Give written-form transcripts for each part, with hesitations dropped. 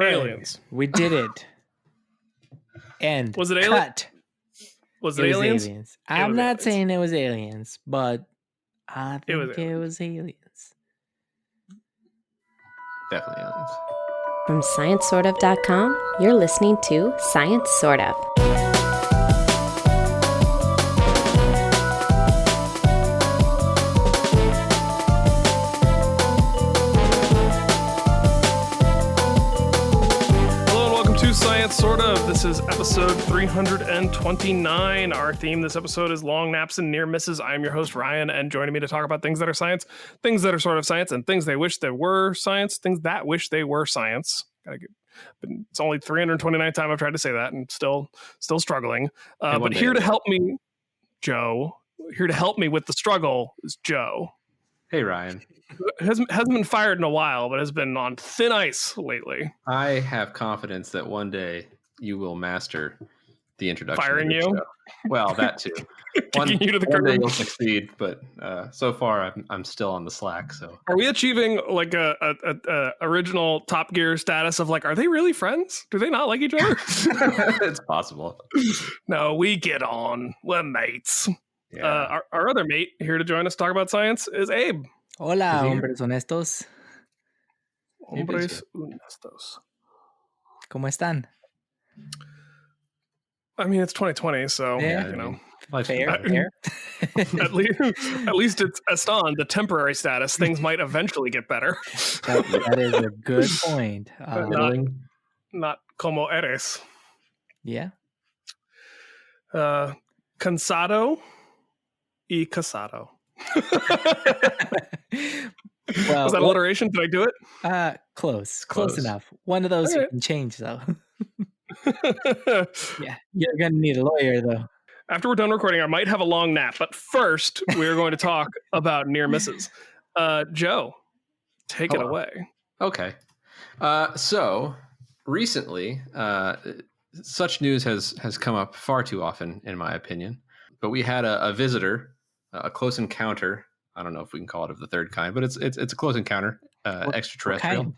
Aliens. We did it. And was it cut. Was it aliens? Aliens. I'm not saying it was aliens, but I think it was aliens. Definitely aliens. From ScienceSortOf.com, you're listening to Science Sort of. Science Sort of. This is episode 329. Our theme this episode is long naps and near misses. I am your host, Ryan, and joining me to talk about things that are science, things that are sort of science, and things they wish they were science, things that wish they were science. It's only 329th time I've tried to say that and still struggling. But here to help me, Joe, here to help me with the struggle is Joe. Hey, Ryan. Hasn't been fired in a while, but has been on thin ice lately. I have confidence that one day you will master the introduction. Firing you? Show. Well, that too. one day you'll succeed, but so far I'm still on the slack. So, are we achieving like a original Top Gear status of like, are they really friends? Do they not like each other? It's possible. No, we get on. We're mates. Yeah. Our other mate here to join us talk about science is Abe. Hola, hombres honestos. Hombres honestos. ¿Cómo están? I mean, it's 2020, so yeah, you know, fair. at least it's están, the temporary status. Things might eventually get better. That is a good point. Not como eres. Yeah. Cansado y casado. Well, was that alliteration? Did I do it? Close enough. One of those you can change though. Yeah, you're gonna need a lawyer though. After we're done recording, I might have a long nap, but first we're going to talk about near misses. Joe, take it away. Okay. So recently, such news has come up far too often, in my opinion. But we had a visitor, a close encounter. I don't know if we can call it of the third kind, but it's a close encounter, extraterrestrial.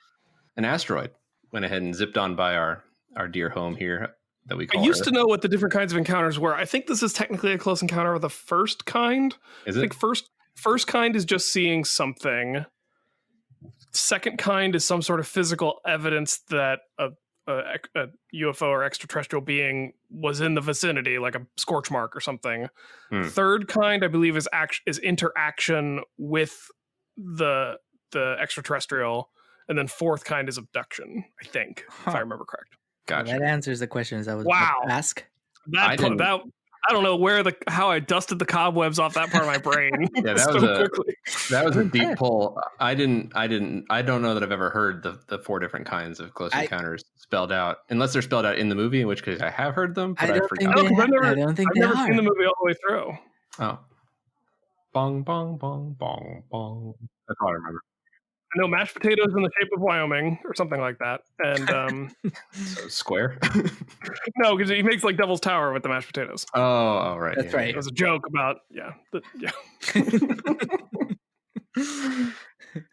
An asteroid went ahead and zipped on by our dear home here that we call. I used to know what the different kinds of encounters were. I think this is technically a close encounter of the first kind. Is it? I think first kind is just seeing something. Second kind is some sort of physical evidence that a UFO or extraterrestrial being was in the vicinity, like a scorch mark or something. Third kind, I believe, is interaction with the extraterrestrial, and then fourth kind is abduction. I think, if I remember correct. Gotcha. Well, that answers the questions I was about to ask. I don't know how I dusted the cobwebs off that part of my brain. Yeah, that was a deep pull. I don't know that I've ever heard the four different kinds of close encounters spelled out, unless they're spelled out in the movie, in which case I have heard them, but I forgot. I've never seen the movie all the way through. Oh, bong bong bong bong bong. That's all I remember. I know mashed potatoes in the shape of Wyoming or something like that. And so square? No, because he makes like Devil's Tower with the mashed potatoes. Oh, right. That's right. It was a joke about,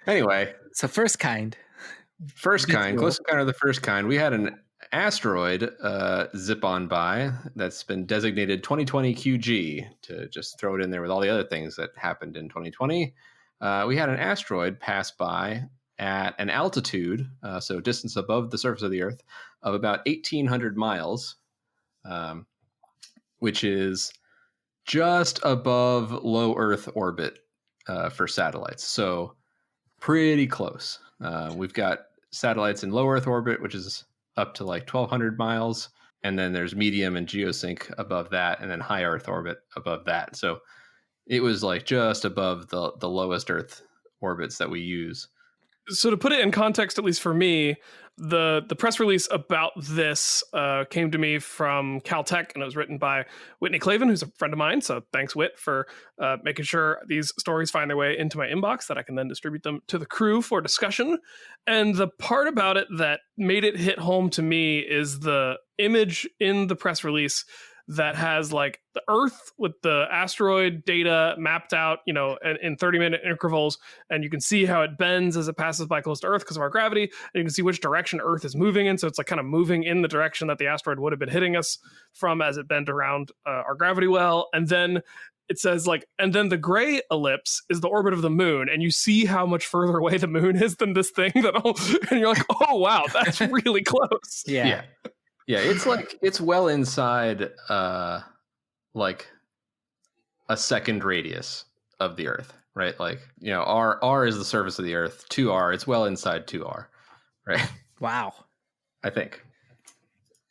Anyway. So first kind. Close encounter of the first kind. We had an asteroid zip on by that's been designated 2020 QG, to just throw it in there with all the other things that happened in 2020. We had an asteroid pass by at an altitude, so distance above the surface of the Earth, of about 1,800 miles, which is just above low Earth orbit for satellites. So pretty close. We've got satellites in low Earth orbit, which is up to like 1,200 miles. And then there's medium and geosync above that, and then high Earth orbit above that. So it was like just above the lowest Earth orbits that we use. So to put it in context, at least for me, the press release about this came to me from Caltech, and it was written by Whitney Clavin, who's a friend of mine. So thanks, Whit, for making sure these stories find their way into my inbox that I can then distribute them to the crew for discussion. And the part about it that made it hit home to me is the image in the press release that has like the Earth with the asteroid data mapped out, in 30-minute intervals, and you can see how it bends as it passes by close to Earth because of our gravity, and you can see which direction Earth is moving in. So it's like kind of moving in the direction that the asteroid would have been hitting us from as it bent around our gravity well. And then it says and then the gray ellipse is the orbit of the moon, and you see how much further away the moon is than this thing and you're like, oh wow, that's really close. Yeah. It's well inside like a second radius of the Earth, right? Like, R is the surface of the Earth, 2R, it's well inside 2R, right? Wow. I think.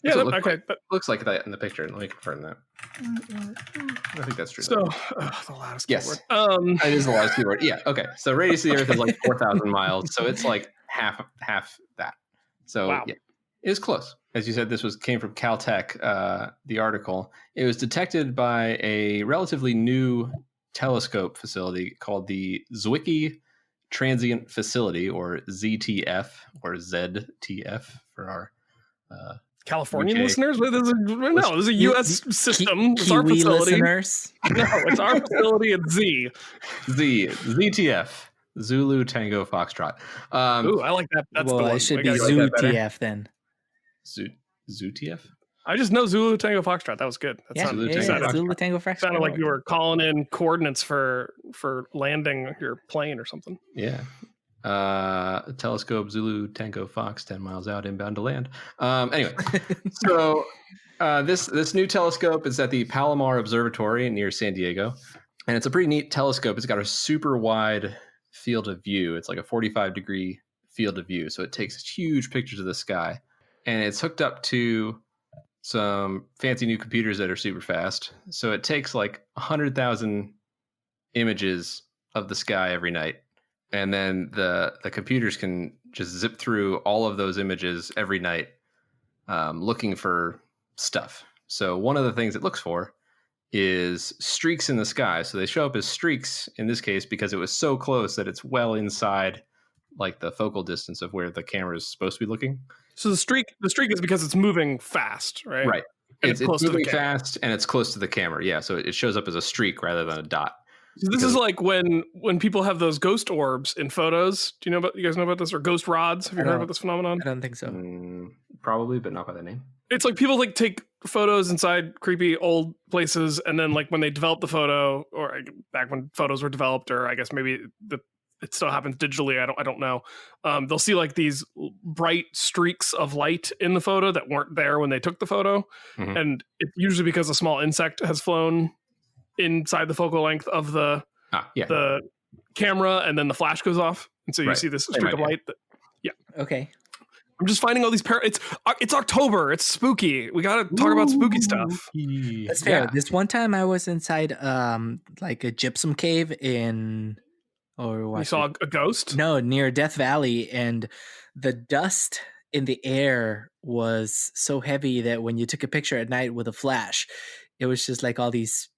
Yeah, so okay. Looks like that in the picture. Let me confirm that. I think that's true. So, the loudest yes, keyword. It is the loudest keyword. Yeah, okay. So radius of the Earth is like 4,000 miles. So it's like half that. So wow. Yeah, it was close. As you said, this came from Caltech, the article. It was detected by a relatively new telescope facility called the Zwicky Transient Facility, or ZTF, or ZTF for our Californian UK listeners? This is a U.S. system. It's our Kiwi facility. listeners. No, it's our facility at ZTF, Zulu Tango Foxtrot. Ooh, I like that. That's the one. It should be like that better? ZooTF then. ZooTF? I just know Zulu Tango Foxtrot. That was good. That Zulu Tango Foxtrot. Sounded like you were calling in coordinates for landing your plane or something. Yeah. Telescope Zulu Tango Fox 10 miles out, inbound to land. Anyway, so this new telescope is at the Palomar Observatory near San Diego, and it's a pretty neat telescope. It's got a super wide field of view. It's like a 45-degree field of view, so it takes huge pictures of the sky, and it's hooked up to some fancy new computers that are super fast. So it takes like 100,000 images of the sky every night. And then the computers can just zip through all of those images every night, looking for stuff. So one of the things it looks for is streaks in the sky. So they show up as streaks in this case because it was so close that it's well inside like the focal distance of where the camera is supposed to be looking. So the streak is because it's moving fast, right? Right. And It's moving fast and it's close to the camera. Yeah. So it shows up as a streak rather than a dot. So this is like when people have those ghost orbs in photos. Do you guys know about this? Or ghost rods? Have you heard about this phenomenon? I don't think so. Probably, but not by the name. It's like people like take photos inside creepy old places, and then like when they develop the photo, or back when photos were developed, or I guess maybe it still happens digitally. I don't know. They'll see like these bright streaks of light in the photo that weren't there when they took the photo, and it's usually because a small insect has flown inside the focal length of the camera, and then the flash goes off, and so you see this streak of light. Okay. I'm just finding all these it's October. It's spooky. We got to talk about spooky stuff. That's fair. Yeah. This one time I was inside like a gypsum cave in you saw a ghost? No, near Death Valley, and the dust in the air was so heavy that when you took a picture at night with a flash, it was just like all these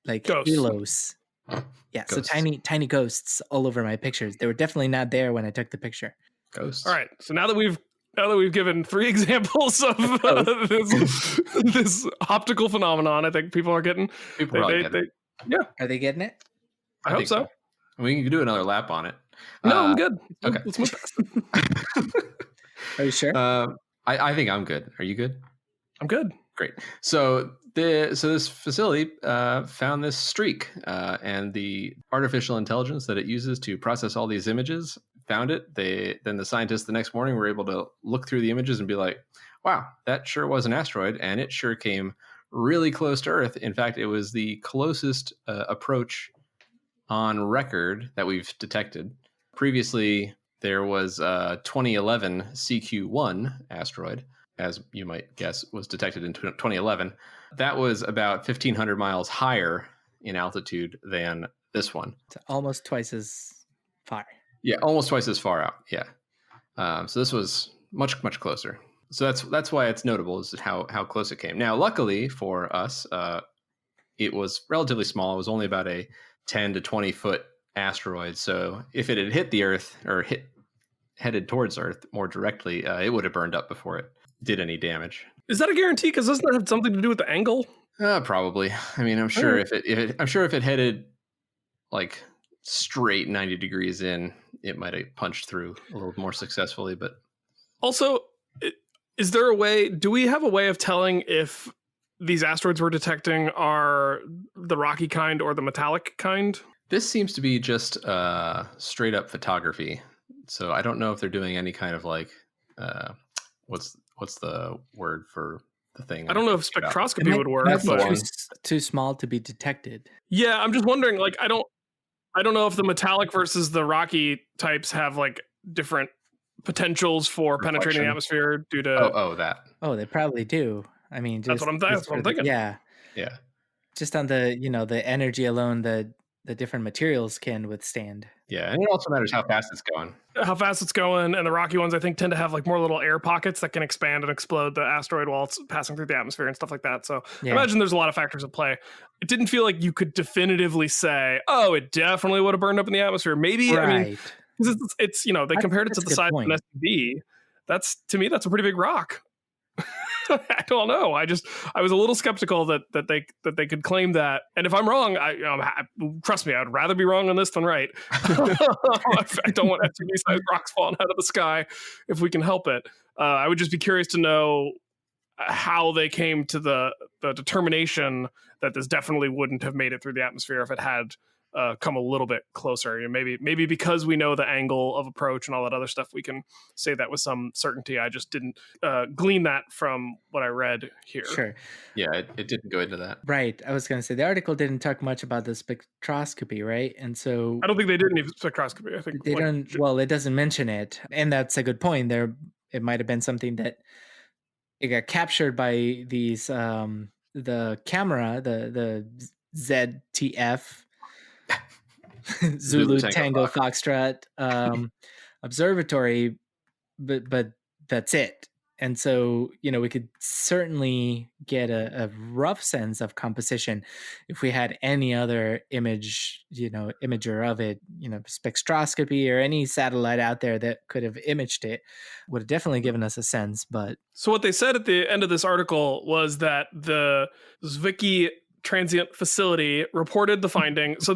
like halos. Yeah, ghosts. So tiny ghosts all over my pictures. They were definitely not there when I took the picture. Ghosts. All right. So now that we've given 3 examples of this optical phenomenon, I think people are getting. Yeah. Are they getting it? I hope so. We can do another lap on it. No, I'm good. Okay. Let's move past. Are you sure? I think I'm good. Are you good? I'm good. Great. So this facility found this streak, and the artificial intelligence that it uses to process all these images found it. Then the scientists the next morning were able to look through the images and be like, wow, that sure was an asteroid, and it sure came really close to Earth. In fact, it was the closest approach on record that we've detected. Previously, there was a 2011 CQ-1 asteroid, as you might guess, was detected in 2011. That was about 1,500 miles higher in altitude than this one. It's almost twice as far. Yeah, almost twice as far out. Yeah. So this was much closer. So that's why it's notable, is how close it came. Now, luckily for us, it was relatively small. It was only about a 10 to 20 foot asteroid. So if it had hit the Earth, or headed towards Earth more directly, it would have burned up before it did any damage. Is that a guarantee? Because doesn't that have something to do with the angle? Probably. I mean, I'm sure if it headed like straight 90 degrees in, it might have punched through a little more successfully. But also, is there a way? Do we have a way of telling if these asteroids we're detecting are the rocky kind or the metallic kind? This seems to be just straight up photography. So I don't know if they're doing any kind of like what's the word for the thing? I don't know if spectroscopy would work. But too small to be detected. Yeah, I'm just wondering. Like, I don't know if the metallic versus the rocky types have like different potentials for penetrating the atmosphere due to. Oh, they probably do. I mean, that's what I'm thinking. Yeah. Yeah. Just on the the energy alone, the different materials can withstand. Yeah, and it also matters how fast it's going. And the rocky ones, I think, tend to have like more little air pockets that can expand and explode the asteroid while it's passing through the atmosphere and stuff like that. So I imagine there's a lot of factors at play. It didn't feel like you could definitively say, oh, it definitely would have burned up in the atmosphere. Maybe, right. I mean, it's they compared it to the size of an SUV. To me, that's a pretty big rock. I don't know. I was a little skeptical that they could claim that. And if I'm wrong, trust me, I'd rather be wrong on this than right. I don't want SUV-sized rocks falling out of the sky if we can help it. I would just be curious to know how they came to the determination that this definitely wouldn't have made it through the atmosphere if it had come a little bit closer. Maybe because we know the angle of approach and all that other stuff, we can say that with some certainty. I just didn't glean that from what I read here. Sure. Yeah, it didn't go into that. Right. I was going to say the article didn't talk much about the spectroscopy, right? And so I don't think they did any spectroscopy. I think they don't. Well, it doesn't mention it, and that's a good point. It might have been something that it got captured by these the camera, the ZTF. Zulu Tango Foxtrot observatory, but that's it. And so we could certainly get a rough sense of composition if we had any other imager of it, spectroscopy or any satellite out there that could have imaged it would have definitely given us a sense. But so what they said at the end of this article was that the Zwicky Transient Facility reported the finding. So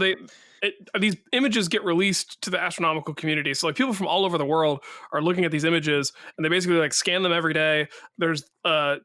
these images get released to the astronomical community. So like people from all over the world are looking at these images and they basically like scan them every day. There's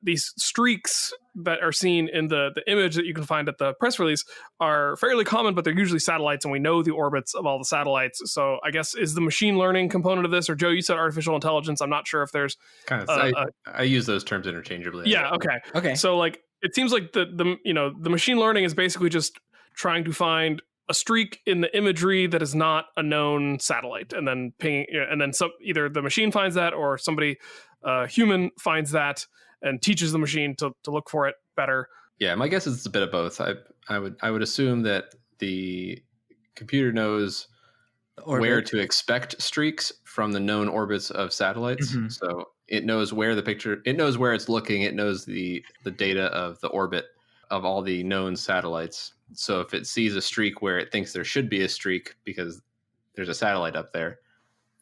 these streaks that are seen in the image that you can find at the press release are fairly common, but they're usually satellites and we know the orbits of all the satellites. So I guess is the machine learning component of this, or Joe, you said artificial intelligence. I'm not sure if there's I use those terms interchangeably. Yeah. Okay. So like, it seems like the machine learning is basically just trying to find a streak in the imagery that is not a known satellite, and then either the machine finds that or somebody human finds that and teaches the machine to look for it better. Yeah, my guess is it's a bit of both. I would assume that the computer knows where to expect streaks from the known orbits of satellites. Mm-hmm. So it knows where it knows where it's looking. It knows the data of the orbit of all the known satellites. So if it sees a streak where it thinks there should be a streak because there's a satellite up there,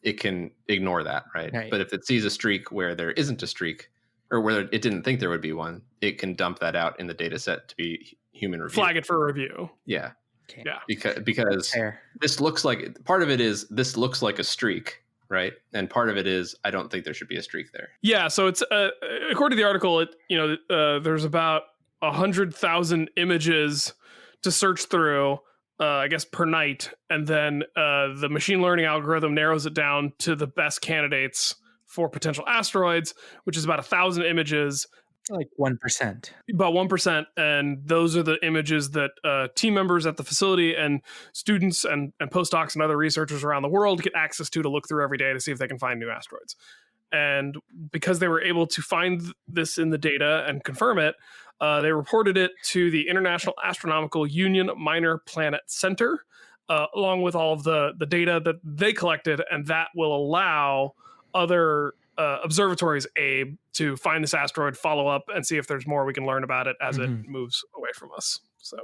it can ignore that, right? But if it sees a streak where there isn't a streak, or where it didn't think there would be one, it can dump that out in the data set to be human review. Flag it for review. Yeah. Okay. Yeah. Because this looks like, part of it is this looks like a streak, right? And part of it is I don't think there should be a streak there. Yeah. So it's according to the article, there's about 100,000 images to search through, I guess, per night. And then the machine learning algorithm narrows it down to the best candidates for potential asteroids, which is about 1,000 images. Like 1%. About 1%. And those are the images that team members at the facility and students and postdocs and other researchers around the world get access to look through every day to see if they can find new asteroids. And because they were able to find this in the data and confirm it, they reported it to the International Astronomical Union Minor Planet Center, along with all of the data that they collected, and that will allow other observatories, Abe, to find this asteroid, follow up, and see if there's more we can learn about it as it moves away from us. So,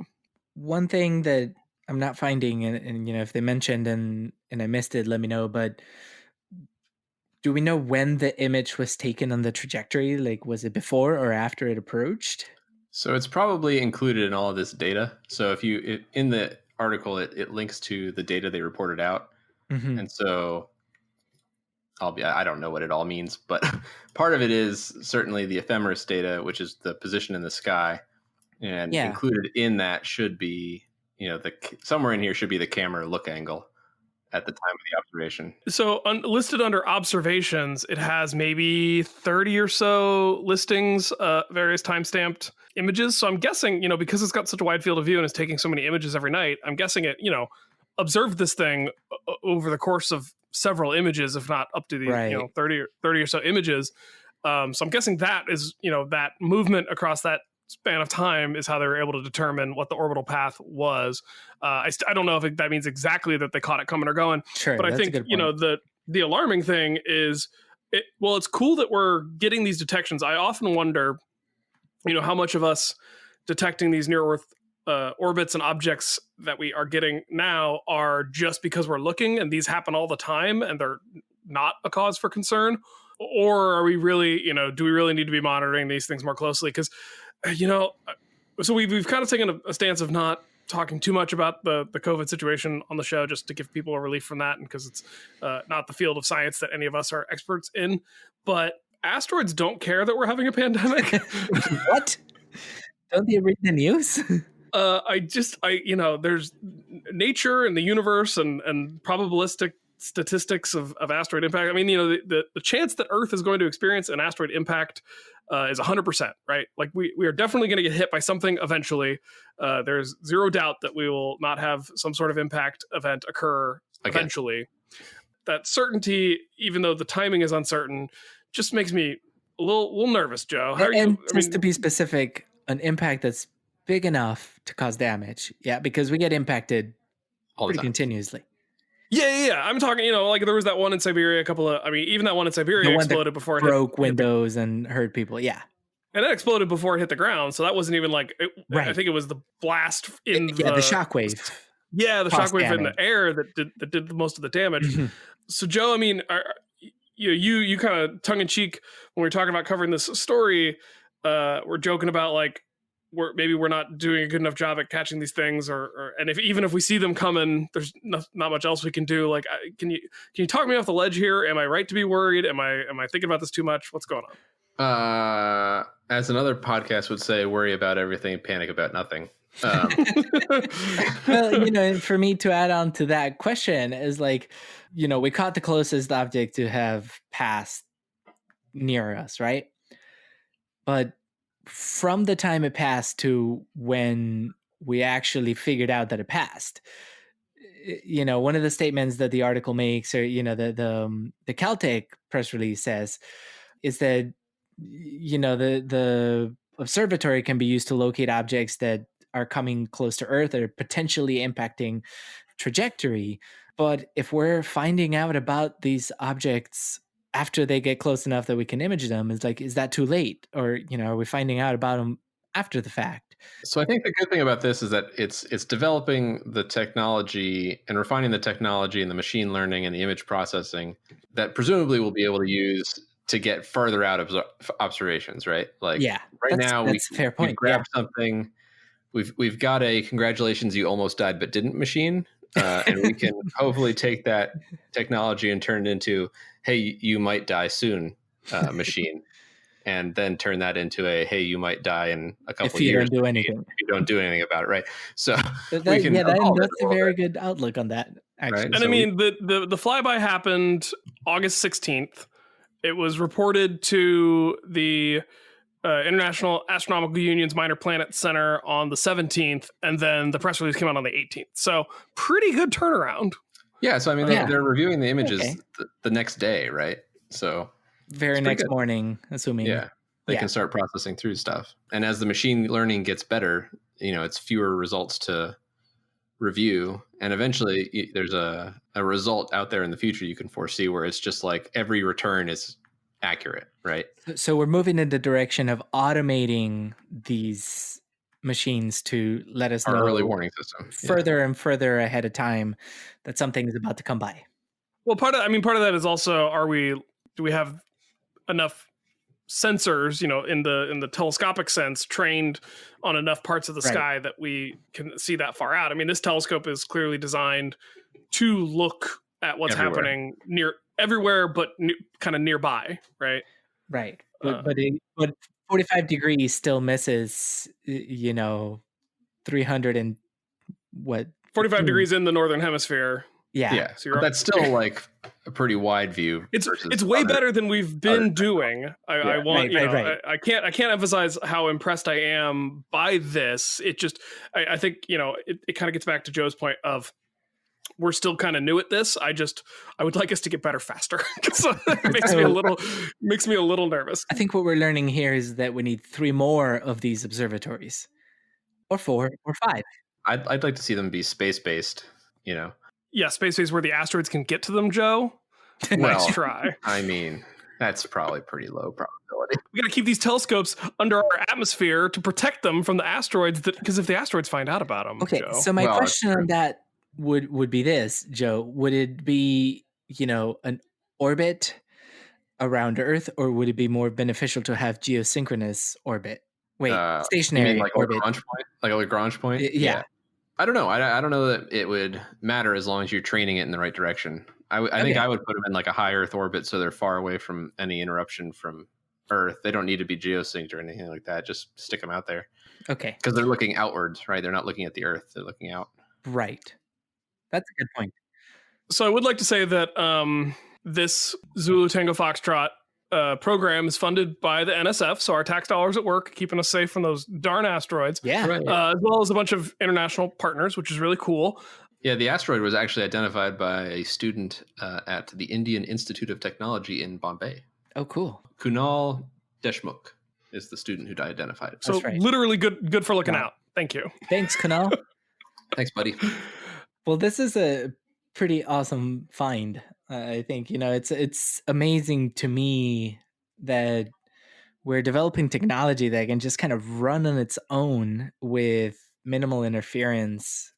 one thing that I'm not finding, and if they mentioned and I missed it, let me know, but Do we know when the image was taken on the trajectory? Like, was it before or after it approached? So it's probably included in all of this data. So in the article, it links to the data they reported out. Mm-hmm. And so I don't know what it all means, but part of it is certainly the ephemeris data, which is the position in the sky. And included in that should be, somewhere in here should be the camera look angle at the time of the observation. So listed under observations, it has maybe 30 or so listings, various time-stamped images. So I'm guessing, because it's got such a wide field of view and it's taking so many images every night, I'm guessing it, observed this thing over the course of several images, if not up to the 30 or so images. So I'm guessing that is, that movement across that span of time is how they were able to determine what the orbital path was. I don't know if that means exactly that they caught it coming or going. Sure, but I think the alarming thing is, it's cool that we're getting these detections. I often wonder, how much of us detecting these near Earth orbits and objects that we are getting now are just because we're looking, and these happen all the time, and they're not a cause for concern, or are we really, do we really need to be monitoring these things more closely? Because so we've kind of taken a stance of not talking too much about the COVID situation on the show, just to give people a relief from that, and because it's not the field of science that any of us are experts in. But asteroids don't care that we're having a pandemic. What? Don't they read the news? There's nature and the universe and probabilistic statistics of asteroid impact. I mean, the chance that Earth is going to experience an asteroid impact is 100%, right? Like we are definitely going to get hit by something eventually. There's zero doubt that we will not have some sort of impact event occur eventually. That certainty, even though the timing is uncertain, just makes me a little nervous, Joe. To be specific, an impact that's big enough to cause damage. Yeah, because we get impacted pretty continuously. Yeah. I'm talking, like there was that one in Siberia, even that one in Siberia exploded before it broke windows and hurt people. Yeah. And it exploded before it hit the ground. So that wasn't even I think it was the blast in the shockwave. Yeah, the shockwave in the air that did most of the damage. Mm-hmm. So Joe, I mean, you kind of tongue in cheek when we were talking about covering this story, we're joking about we're not doing a good enough job at catching these things, and even if we see them coming, there's not much else we can do. Can you talk me off the ledge here? Am I right to be worried? Am I thinking about this too much? What's going on? As another podcast would say, worry about everything, panic about nothing. Well, for me to add on to that question is we caught the closest object to have passed near us, right? But from the time it passed to when we actually figured out that it passed, one of the statements that the article makes, or the Caltech press release says, is that the observatory can be used to locate objects that are coming close to Earth or potentially impacting trajectory. But if we're finding out about these objects after they get close enough that we can image them, is that too late? Or, are we finding out about them after the fact? So I think the good thing about this is that it's developing the technology and refining the technology and the machine learning and the image processing that presumably we'll be able to use to get further out of observations, right? Right now that's a fair point. We grabbed something. We've got a congratulations, you almost died but didn't machine. And we can hopefully take that technology and turn it into, hey, you might die soon machine, and then turn that into a, hey, you might die in a couple of years if you don't do anything about it, right? So that's a very good outlook on that, actually. Right? And I mean, the flyby happened August 16th. It was reported to the International Astronomical Union's Minor Planet Center on the 17th, and then the press release came out on the 18th. So pretty good turnaround. Yeah, so I mean, they're reviewing the images the next day, right? So very next morning, assuming. Yeah, they can start processing through stuff. And as the machine learning gets better, it's fewer results to review. And eventually there's a result out there in the future you can foresee where it's just like every return is accurate, right? So we're moving in the direction of automating these machines to let us know early warning system further and further ahead of time that something is about to come by. Well, part of that is also, are we do we have enough sensors, in the telescopic sense, trained on enough parts of the sky that we can see that far out? I mean, this telescope is clearly designed to look at what's happening everywhere, but kind of nearby, right? Right. But 45 degrees still misses, 300 and what? 45 degrees in the northern hemisphere. Yeah. So but that's still like a pretty wide view. It's way better than we've been doing. I want, right. I can't emphasize how impressed I am by this. It just, I think, it kind of gets back to Joe's point of, we're still kind of new at this. I would like us to get better faster. So it makes me a little nervous. I think what we're learning here is that we need 3 more of these observatories, or 4 or 5. I'd like to see them be space-based, Yeah, space-based where the asteroids can get to them, Joe. Nice try. I mean, that's probably pretty low probability. We got to keep these telescopes under our atmosphere to protect them from the asteroids, because if the asteroids find out about them, okay, Joe. So my question on that would be this, Joe. Would it be, an orbit around Earth, or would it be more beneficial to have geosynchronous orbit? Wait, stationary you mean like orbit. Like a Lagrange point? Yeah. I don't know. I don't know that it would matter as long as you're training it in the right direction. I think I would put them in like a high Earth orbit so they're far away from any interruption from Earth. They don't need to be geosynced or anything like that. Just stick them out there. Okay. Because they're looking outwards, right? They're not looking at the Earth. They're looking out. Right. That's a good point. So I would like to say that this Zulu Tango Foxtrot program is funded by the NSF, so our tax dollars at work, keeping us safe from those darn asteroids. Yeah. Right. As well as a bunch of international partners, which is really cool. Yeah, the asteroid was actually identified by a student at the Indian Institute of Technology in Bombay. Oh, cool. Kunal Deshmukh is the student who identified it. So literally good for looking out. Thank you. Thanks, Kunal. Thanks, buddy. Well, this is a pretty awesome find. I think, it's amazing to me that we're developing technology that can just kind of run on its own with minimal interference,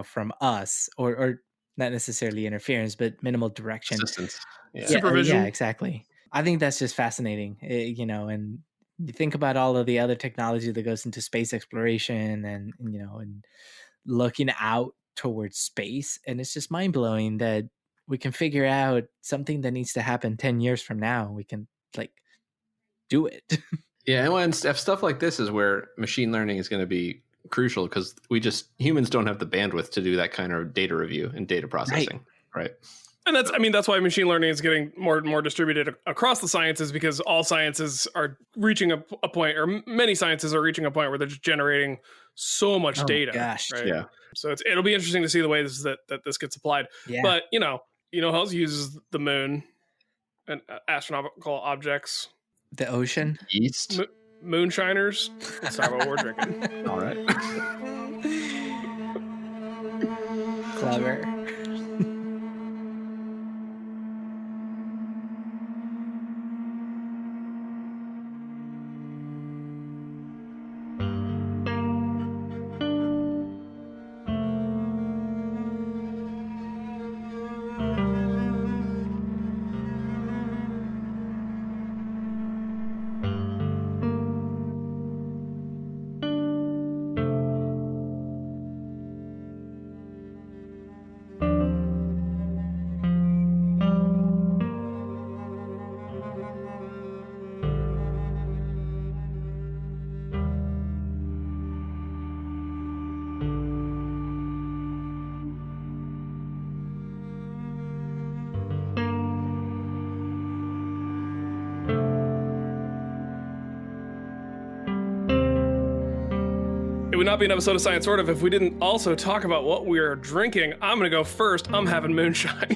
from us, or not necessarily interference, but minimal direction. Assistance. Yeah. Supervision. Yeah, exactly. I think that's just fascinating, and you think about all of the other technology that goes into space exploration and looking out towards space, and it's just mind-blowing that we can figure out something that needs to happen 10 years from now. We can do it. Yeah, and stuff like this is where machine learning is going to be crucial, because humans don't have the bandwidth to do that kind of data review and data processing, right? And that's why machine learning is getting more and more distributed across the sciences, because all sciences are reaching a point, or many sciences are reaching a point where they're just generating so much data. Gosh. Right? Yeah. So it'll be interesting to see the ways that this gets applied. Yeah. But who else uses the moon and astronomical objects? The ocean? East? Moonshiners? That's not what we're drinking. All right. Clever. It would not be an episode of Science Sort of if we didn't also talk about what we're drinking. I'm going to go first. I'm having moonshine.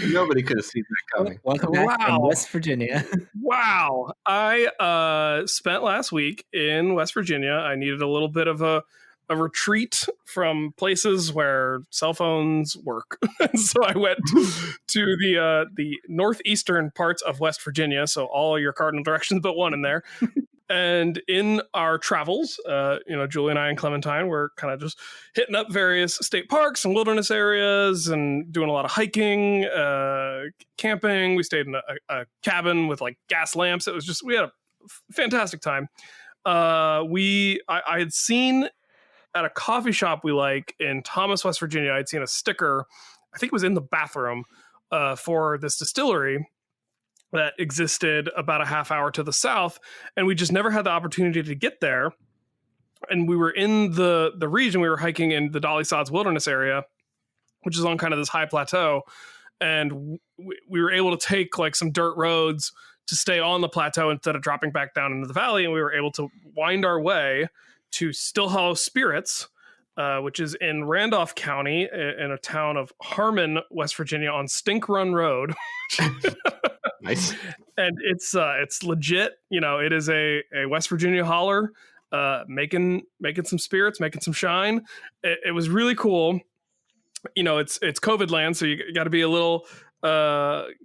Nobody could have seen that coming. Welcome back from West Virginia. Wow. I spent last week in West Virginia. I needed a little bit of a retreat from places where cell phones work. So I went to the northeastern parts of West Virginia. So all your cardinal directions but one in there. And in our travels, Julie and I and Clementine were kind of just hitting up various state parks and wilderness areas and doing a lot of hiking, camping. We stayed in a cabin with like gas lamps. We had a fantastic time. I had seen at a coffee shop we like in Thomas, West Virginia, I'd seen a sticker, I think it was in the bathroom, for this distillery that existed about a half hour to the south, and we just never had the opportunity to get there. And we were in the region, we were hiking in the Dolly Sods Wilderness area, which is on kind of this high plateau, and we were able to take like some dirt roads to stay on the plateau instead of dropping back down into the valley, and we were able to wind our way to Still Hollow Spirits, which is in Randolph County, in a town of Harmon, West Virginia, on Stink Run Road. Nice. And it's legit. It is a West Virginia holler, making some spirits, making some shine. It was really cool. It's COVID land, so you got to be a little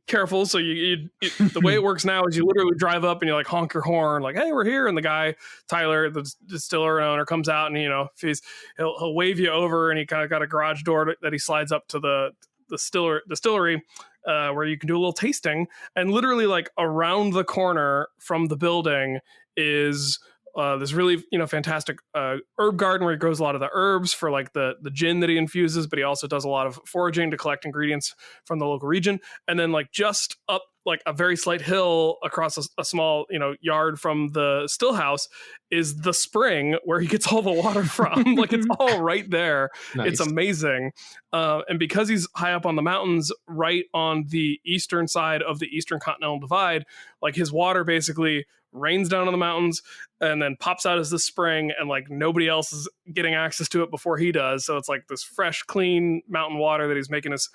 careful. So you the way it works now is you literally drive up and you like honk your horn, like, "Hey, we're here!" And the guy Tyler, the distiller owner, comes out and he'll wave you over, and he kind of got a garage door that he slides up to the distillery. Where you can do a little tasting, and literally like around the corner from the building is this really fantastic herb garden where he grows a lot of the herbs for like the gin that he infuses, but he also does a lot of foraging to collect ingredients from the local region. And then like just up like a very slight hill across a small yard from the still house is the spring where he gets all the water from. Like it's all right there. Nice. It's amazing. And because he's high up on the mountains right on the eastern side of the Eastern Continental Divide, like his water basically rains down on the mountains and then pops out as the spring, and like nobody else is getting access to it before he does. So it's like this fresh, clean mountain water that he's making his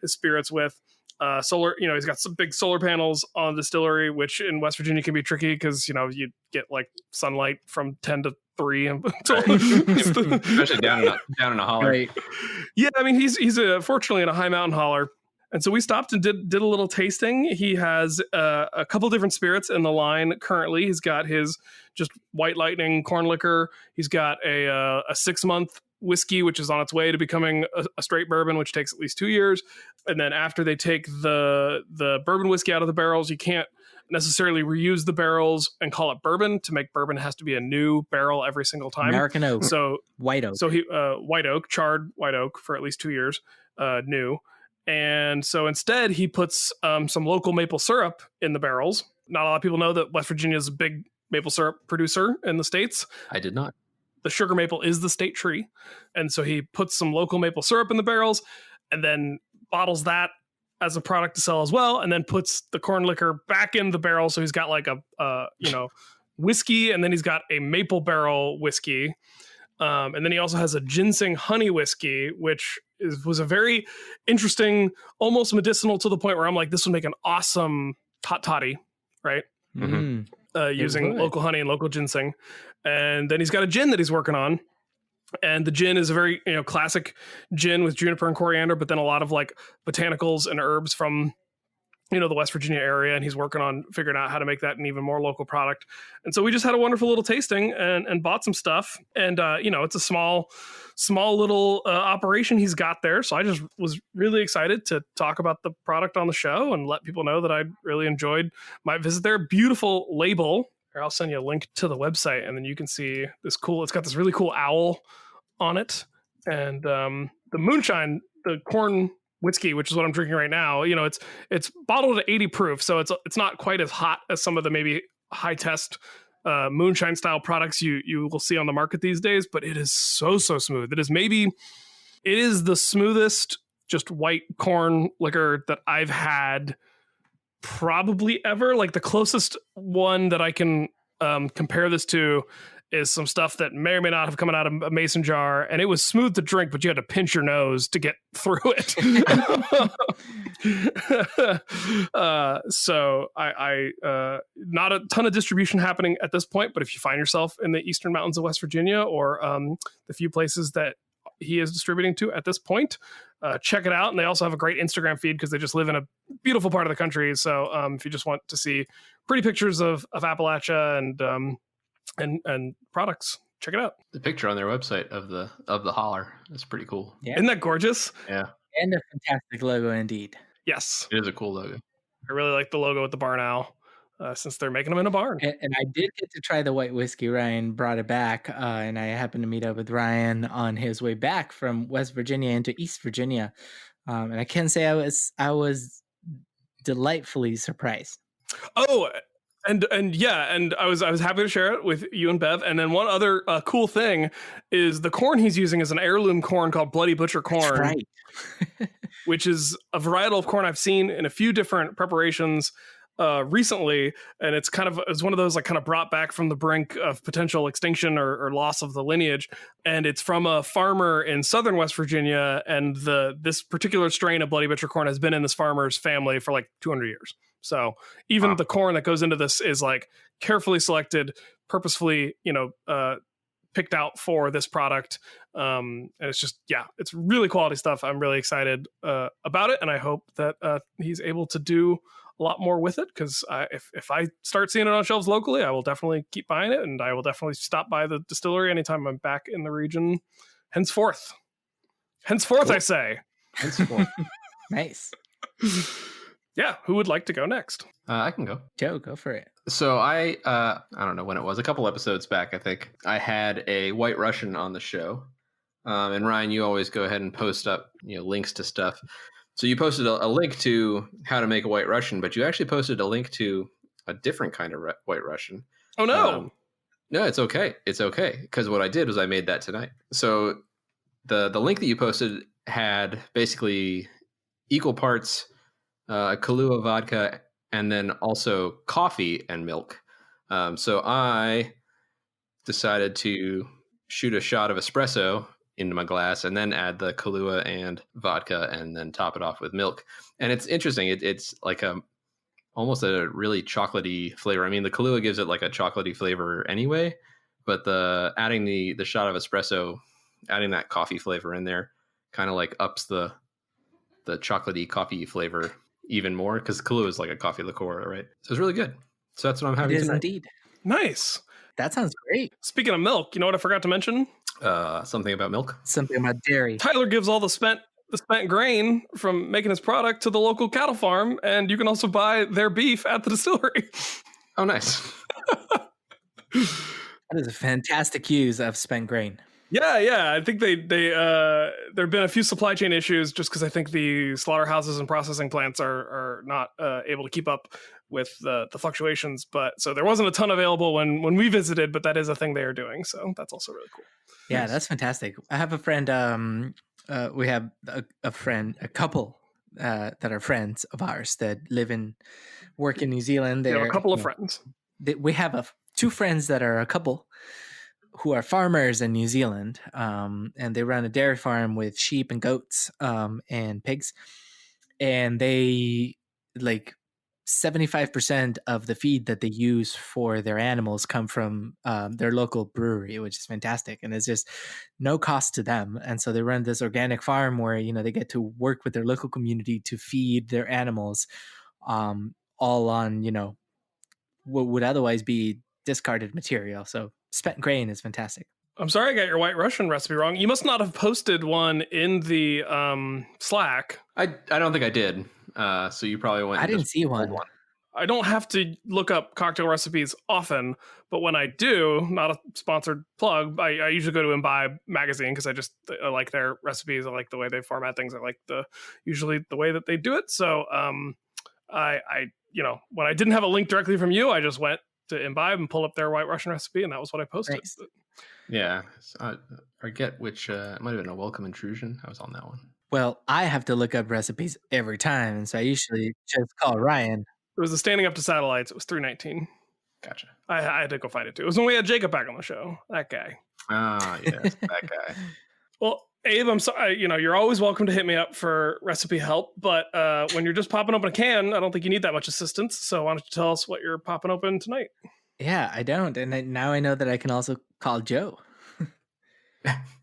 spirits with. Solar, he's got some big solar panels on the distillery, which in West Virginia can be tricky because you get like sunlight from 10 to 3 especially down in a holler. Right. Yeah, I mean he's fortunately in a high mountain holler. And so we stopped and did a little tasting. He has a couple different spirits in the line currently. He's got his just White Lightning corn liquor. He's got a 6-month whiskey, which is on its way to becoming a straight bourbon, which takes at least 2 years. And then after they take the bourbon whiskey out of the barrels, you can't necessarily reuse the barrels and call it bourbon. To make bourbon, it has to be a new barrel every single time. American oak. So white oak. So he white oak, charred white oak for at least 2 years, new. And so instead he puts some local maple syrup in the barrels. Not a lot of people know that West Virginia is a big maple syrup producer in the States. I did not. The sugar maple is the state tree. And so he puts some local maple syrup in the barrels and then bottles that as a product to sell as well. And then puts the corn liquor back in the barrel. So he's got like a whiskey, and then he's got a maple barrel whiskey. And then he also has a ginseng honey whiskey, which was a very interesting, almost medicinal to the point where I'm like, this would make an awesome hot toddy, right? Mm-hmm. Using local honey and local ginseng. And then he's got a gin that he's working on. And the gin is a very classic gin with juniper and coriander, but then a lot of like botanicals and herbs from the West Virginia area, and he's working on figuring out how to make that an even more local product. And so we just had a wonderful little tasting and bought some stuff. And it's a small little operation he's got there. So I just was really excited to talk about the product on the show and let people know that I really enjoyed my visit there. Beautiful label. Or I'll send you a link to the website, and then you can see this cool. It's got this really cool owl on it, and the moonshine, the corn whiskey, which is what I'm drinking right now. It's bottled at 80 proof, so it's not quite as hot as some of the maybe high test moonshine style products you will see on the market these days. But it is so smooth. It is the smoothest just white corn liquor that I've had probably ever. Like the closest one that I can compare this to is some stuff that may or may not have come out of a mason jar, and it was smooth to drink, but you had to pinch your nose to get through it. So I not a ton of distribution happening at this point, but if you find yourself in the eastern mountains of West Virginia or the few places that he is distributing to at this point, check it out. And they also have a great Instagram feed because they just live in a beautiful part of the country. So if you just want to see pretty pictures of Appalachia and and products. Check it out. The picture on their website of the holler is pretty cool. Yeah. Isn't that gorgeous? Yeah, And a fantastic logo indeed. Yes. it is a cool logo. I really like the logo with the barn owl, since they're making them in a barn. And I did get to try the white whiskey. Ryan brought it back, and I happened to meet up with Ryan on his way back from West Virginia into East Virginia, and I can say I was delightfully surprised. Oh, and I was happy to share it with you and Bev. And then one other cool thing is the corn he's using is an heirloom corn called Bloody Butcher corn. That's right. Which is a varietal of corn I've seen in a few different preparations recently, and it's one of those like kind of brought back from the brink of potential extinction or loss of the lineage, and it's from a farmer in southern West Virginia, and this particular strain of Bloody Butcher corn has been in this farmer's family for like 200 years. So even the corn that goes into this is like carefully selected, purposefully, picked out for this product. And it's just, it's really quality stuff. I'm really excited about it. And I hope that he's able to do a lot more with it. Because if I start seeing it on shelves locally, I will definitely keep buying it. And I will definitely stop by the distillery anytime I'm back in the region. Henceforth, cool. I say. Henceforth. Nice. Yeah, who would like to go next? I can go. Joe, go for it. So I don't know when it was, a couple episodes back, I think, I had a White Russian on the show. And Ryan, you always go ahead and post up, links to stuff. So you posted a link to how to make a White Russian, but you actually posted a link to a different kind of White Russian. Oh, no. No, it's okay. It's okay. Because what I did was I made that tonight. So the link that you posted had basically equal parts Kahlua vodka and then also coffee and milk. So I decided to shoot a shot of espresso into my glass and then add the Kahlua and vodka and then top it off with milk. And it's interesting. It's like almost a really chocolatey flavor. I mean, the Kahlua gives it like a chocolatey flavor anyway, but adding the shot of espresso, adding that coffee flavor in there kind of like ups the chocolatey coffee flavor even more, because Kahlua is like a coffee liqueur, right? So it's really good. So that's what I'm having. It is tonight. indeed. Nice. That sounds great. Speaking of milk, you know what I forgot to mention? Something about milk. Something about dairy. Tyler gives all the spent grain from making his product to the local cattle farm, and you can also buy their beef at the distillery. Oh, nice. That is a fantastic use of spent grain. Yeah. I think they there have been a few supply chain issues just because I think the slaughterhouses and processing plants are not able to keep up with the fluctuations. But so there wasn't a ton available when we visited, but that is a thing they are doing. So that's also really cool. Yeah, that's fantastic. I have a friend. We have a couple that are friends of ours that work in New Zealand. We have a couple of friends. We have two friends that are a couple who are farmers in New Zealand, and they run a dairy farm with sheep and goats and pigs, and they 75% of the feed that they use for their animals come from their local brewery, which is fantastic, and it's just no cost to them. And so they run this organic farm where they get to work with their local community to feed their animals, all on what would otherwise be discarded material. So spent grain is fantastic. I'm sorry I got your White Russian recipe wrong. You must not have posted one in the Slack. I don't think I did. So you probably went. I didn't see one. I don't have to look up cocktail recipes often, but when I do, not a sponsored plug, I usually go to Imbibe magazine because I like their recipes. I like the way they format things. I like usually the way that they do it. So I when I didn't have a link directly from you, I just went to Imbibe and pull up their White Russian recipe, and that was what I posted. Nice. Yeah, I forget which. It might have been a Welcome Intrusion. I was on that one. Well, I have to look up recipes every time, and so I usually just call Ryan. It was the Standing Up to Satellites. It was 319. Gotcha. I had to go find it too. It was when we had Jacob back on the show. That guy. Ah, yes, that guy. Well, Abe, I'm sorry. You're always welcome to hit me up for recipe help, but when you're just popping open a can, I don't think you need that much assistance. So why don't you tell us what you're popping open tonight? Yeah, I don't, and now I know that I can also call Joe.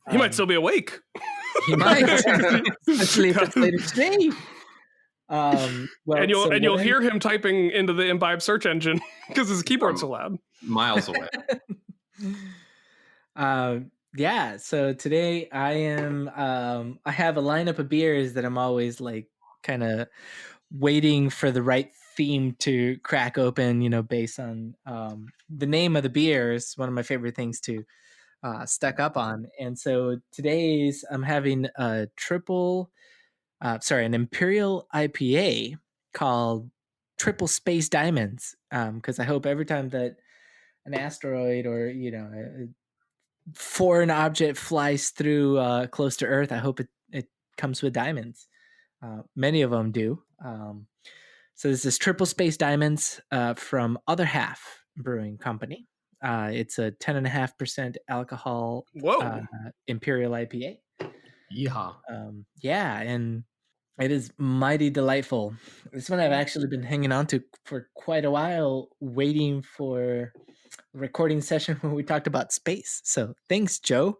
He might still be awake. He might, especially if it's later today. Well, and you'll hear him typing into the Imbibe search engine because his keyboard's so loud. Miles away. Yeah, so today I have a lineup of beers that I'm always like kind of waiting for the right theme to crack open, based on the name of the beer is one of my favorite things to stuck up on. And so today's I'm having an Imperial IPA called Triple Space Diamonds, because I hope every time that an asteroid or a foreign object flies through close to Earth, I hope it comes with diamonds. Many of them do. So this is Triple Space Diamonds from Other Half Brewing Company. It's a 10.5% alcohol Imperial IPA. Yeehaw. Yeah, and it is mighty delightful. This one I've actually been hanging on to for quite a while, waiting for a recording session when we talked about space. So thanks, Joe.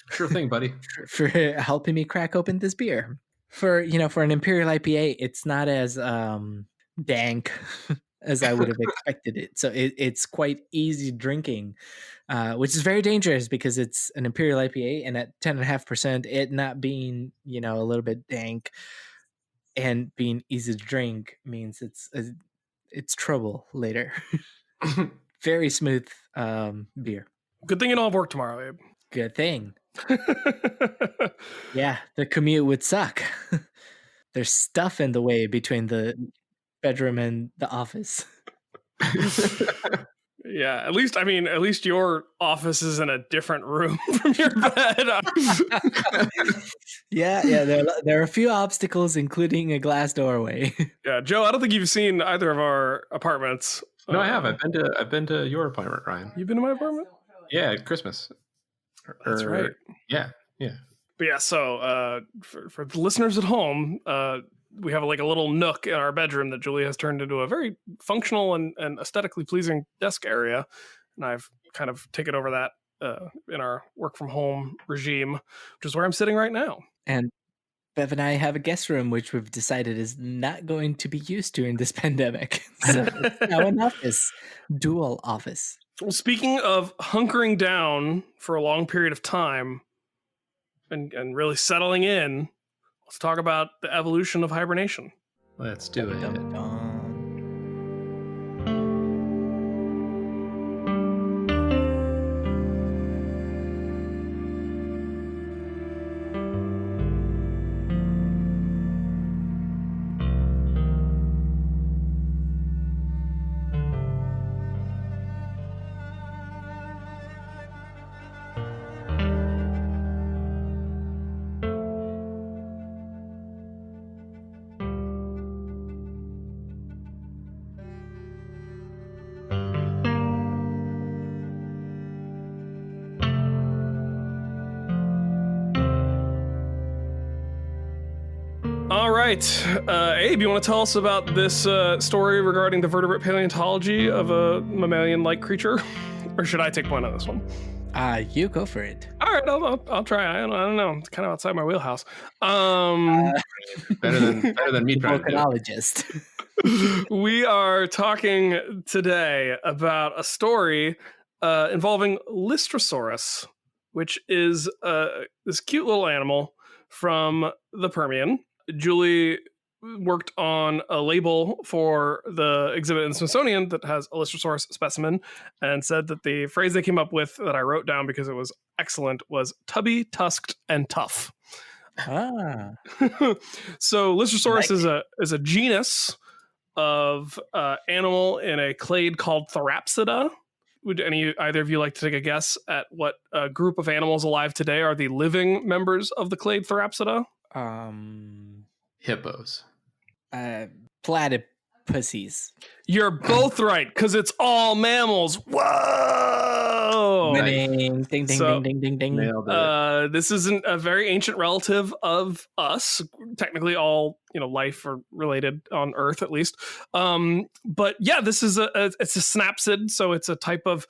Sure thing, buddy. for helping me crack open this beer. For an Imperial IPA, it's not as dank as I would have expected it. So it's quite easy drinking, which is very dangerous because it's an Imperial IPA, and at 10.5%, it not being a little bit dank and being easy to drink means it's trouble later. Very smooth beer. Good thing you don't have work tomorrow, Abe. Good thing. Yeah, the commute would suck. There's stuff in the way between the bedroom and the office. Yeah, at least your office is in a different room from your bed. Yeah, there are a few obstacles, including a glass doorway. Yeah, Joe, I don't think you've seen either of our apartments. No, I have. I've been to your apartment, Ryan. You've been to my apartment? Yeah, at Christmas. That's right. Yeah. But yeah, so for the listeners at home, we have like a little nook in our bedroom that Julie has turned into a very functional and aesthetically pleasing desk area. And I've kind of taken over that in our work from home regime, which is where I'm sitting right now. And Bev and I have a guest room, which we've decided is not going to be used during this pandemic. So it's now an office, dual office. Well, speaking of hunkering down for a long period of time and really settling in, let's talk about the evolution of hibernation. Let's do it. All right, Abe, you want to tell us about this story regarding the vertebrate paleontology of a mammalian-like creature? Or should I take point on this one? You go for it. All right, I'll try. I don't know. It's kind of outside my wheelhouse. Better than me trying to do volcanologist. We are talking today about a story involving Lystrosaurus, which is this cute little animal from the Permian. Julie worked on a label for the exhibit in the Smithsonian that has a Lystrosaurus specimen and said that the phrase they came up with that I wrote down because it was excellent was tubby, tusked, and tough. So Lystrosaurus is a genus of animal in a clade called Therapsida. Would either of you like to take a guess at what group of animals alive today are the living members of the clade Therapsida? Hippos. Platypuses. You're both right, because it's all mammals. Whoa! Winning. Ding, ding, So, ding, ding, ding, ding. This isn't a very ancient relative of us. Technically, all life are related on Earth, at least. But yeah, this is it's a synapsid, so it's a type of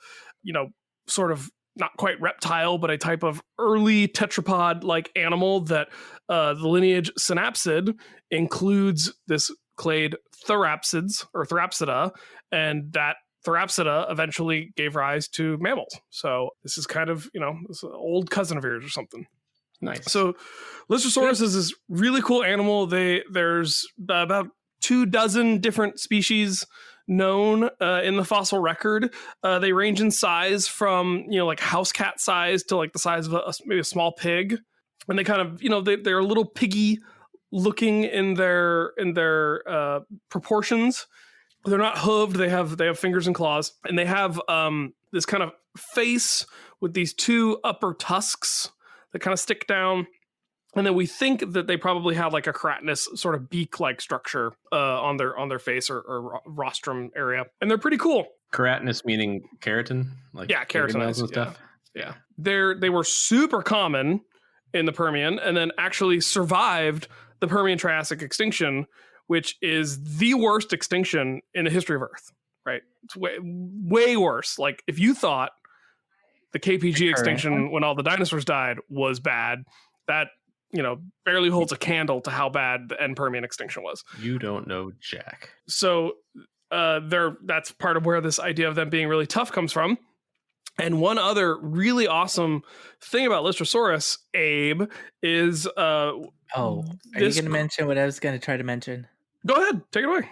sort of not quite reptile, but a type of early tetrapod-like animal that the lineage synapsid includes this clade Therapsids or Therapsida, and that Therapsida eventually gave rise to mammals. So this is kind of, this old cousin of yours or something. Nice. So Lystrosaurus is this really cool animal. There's about 24 different species known in the fossil record. They range in size from, like house cat size to like the size of maybe a small pig. And they kind of, they're a little piggy looking in their proportions. They're not hooved. They have fingers and claws, and they have this kind of face with these two upper tusks that kind of stick down. And then we think that they probably have like a keratinous sort of beak-like structure on their face or rostrum area, and they're pretty cool. Keratinous meaning keratin, like keratinized and stuff. Yeah, they were super common in the Permian, and then actually survived the Permian-Triassic extinction, which is the worst extinction in the history of Earth. Right? It's way worse. Like if you thought the KPG extinction when all the dinosaurs died was bad, that barely holds a candle to how bad the end Permian extinction was. You don't know jack. So that's part of where this idea of them being really tough comes from. And one other really awesome thing about Lystrosaurus, Abe, is are you going to mention what I was going to try to mention? Go ahead, take it away.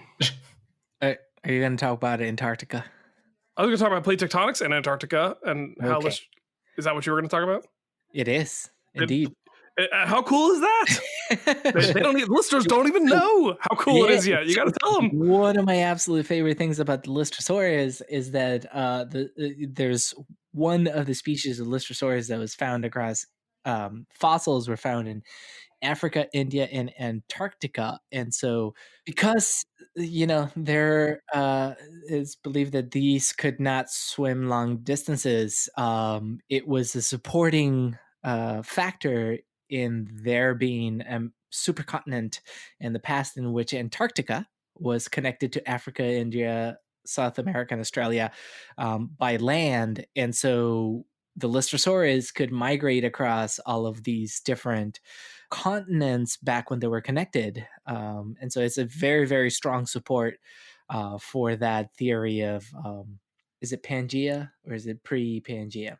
Are you going to talk about Antarctica? I was going to talk about plate tectonics and Antarctica and how is that what you were going to talk about? It is indeed. How cool is that? Listeners don't even know how cool it is yet. You got to tell them. One of my absolute favorite things about the Lystrosaurus is that there's one of the species of Lystrosaurus that was found across fossils were found in Africa, India, and Antarctica. And so because, there is believed that these could not swim long distances, it was a supporting factor in there being a supercontinent in the past in which Antarctica was connected to Africa, India, South America, and Australia by land. And so the Lystrosaurus could migrate across all of these different continents back when they were connected. And so it's a very, very strong support for that theory of, is it Pangea or is it pre-Pangea?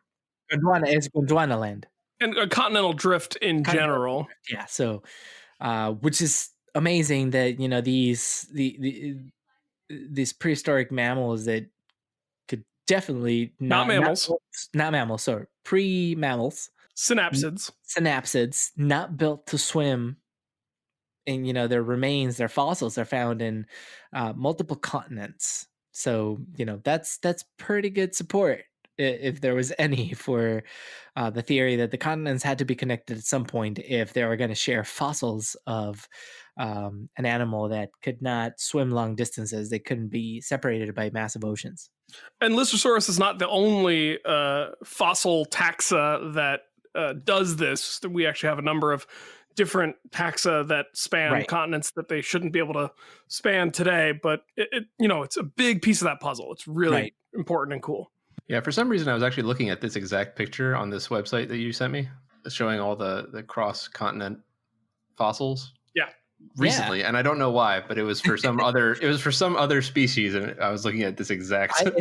It's Gondwana land. And a continental drift in general. Yeah. So, which is amazing that, these prehistoric mammals that could definitely not mammals, sorry, pre-mammals, synapsids, not built to swim. And, their remains, their fossils are found in multiple continents. So, that's pretty good support, if there was any, for the theory that the continents had to be connected at some point if they were going to share fossils of an animal that could not swim long distances. They couldn't be separated by massive oceans. And Lystrosaurus is not the only fossil taxa that does this. We actually have a number of different taxa that span continents that they shouldn't be able to span today. But it's a big piece of that puzzle. It's really important and cool. Yeah, for some reason, I was actually looking at this exact picture on this website that you sent me, showing all the cross-continent fossils. Yeah, recently, and I don't know why, but it was for some other. It was for some other species, and I was looking at this exact. So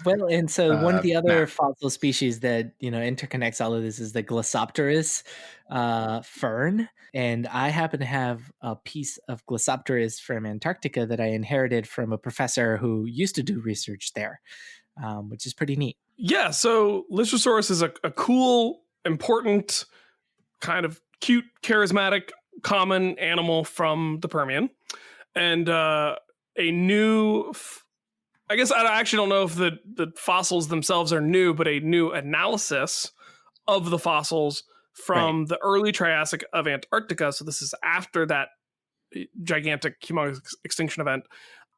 one of the other fossil species that interconnects all of this is the Glossopteris fern, and I happen to have a piece of Glossopteris from Antarctica that I inherited from a professor who used to do research there. Which is pretty neat. Yeah, so Lystrosaurus is a cool, important, kind of cute, charismatic, common animal from the Permian. And I guess I actually don't know if the fossils themselves are new, but a new analysis of the fossils from the early Triassic of Antarctica, so this is after that gigantic, humongous extinction event,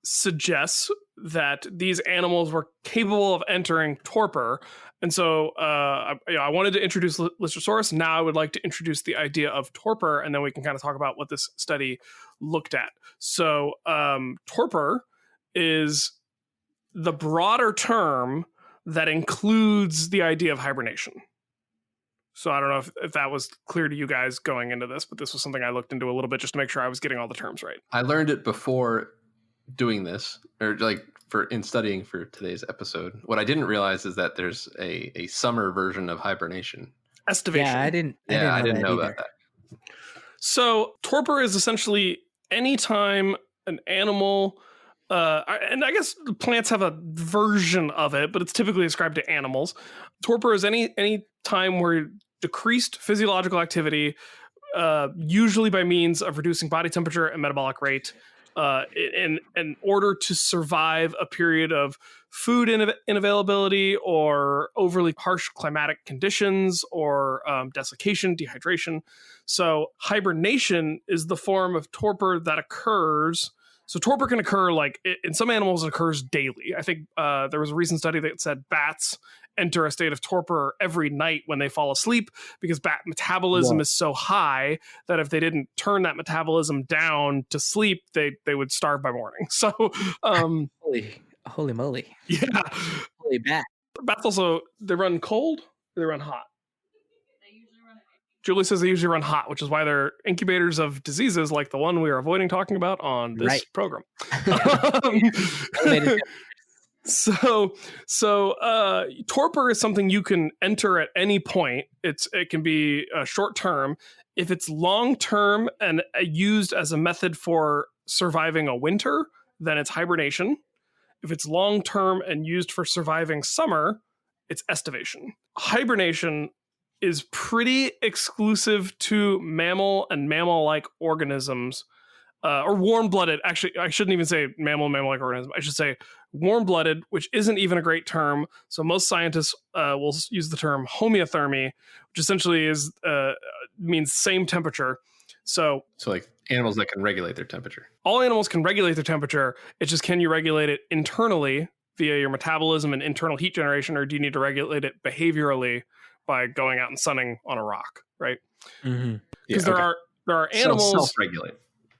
suggests that these animals were capable of entering torpor. And so I wanted to introduce Lystrosaurus. Now I would like to introduce the idea of torpor, and then we can kind of talk about what this study looked at. So torpor is the broader term that includes the idea of hibernation. So I don't know if that was clear to you guys going into this, but this was something I looked into a little bit just to make sure I was getting all the terms right. I learned it before doing this, or like in studying for today's episode. What I didn't realize is that there's a summer version of hibernation. Estivation. Yeah, I didn't know about that. that. So torpor is essentially anytime an animal, and I guess plants have a version of it, but it's typically ascribed to animals. Torpor is any time where decreased physiological activity, usually by means of reducing body temperature and metabolic rate, in order to survive a period of food inavailability or overly harsh climatic conditions or desiccation, dehydration. So hibernation is the form of torpor that occurs. So torpor can occur, like in some animals, it occurs daily. I think there was a recent study that said bats enter a state of torpor every night when they fall asleep because bat metabolism is so high that if they didn't turn that metabolism down to sleep, they would starve by morning. So holy moly. Yeah. Holy bat. Bats also, they run cold or they run hot? Julie says they usually run hot, which is why they're incubators of diseases like the one we are avoiding talking about on this program. So torpor is something you can enter at any point. It can be short term. If it's long term and used as a method for surviving a winter, then it's hibernation. If it's long term and used for surviving summer, it's estivation. Hibernation is pretty exclusive to mammal and mammal-like organisms, or warm-blooded. Actually, I shouldn't even say mammal-like organism. I should say warm-blooded, which isn't even a great term. So most scientists will use the term homeothermy, which essentially means same temperature. So like animals that can regulate their temperature. All animals can regulate their temperature. It's just, can you regulate it internally via your metabolism and internal heat generation, or do you need to regulate it behaviorally by going out and sunning on a rock, right? Because there are animals self-regulate,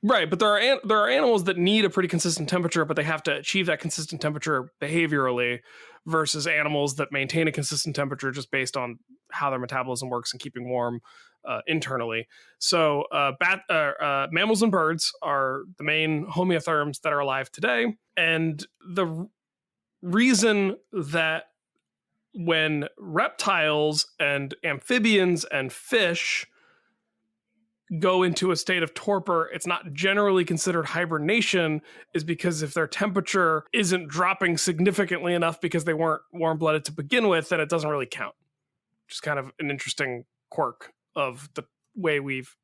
right? But there are animals that need a pretty consistent temperature, but they have to achieve that consistent temperature behaviorally, versus animals that maintain a consistent temperature just based on how their metabolism works and keeping warm internally. So mammals and birds are the main homeotherms that are alive today, and the reason that when reptiles and amphibians and fish go into a state of torpor, it's not generally considered hibernation, is because if their temperature isn't dropping significantly enough because they weren't warm-blooded to begin with, then it doesn't really count. Which is kind of an interesting quirk of the way we've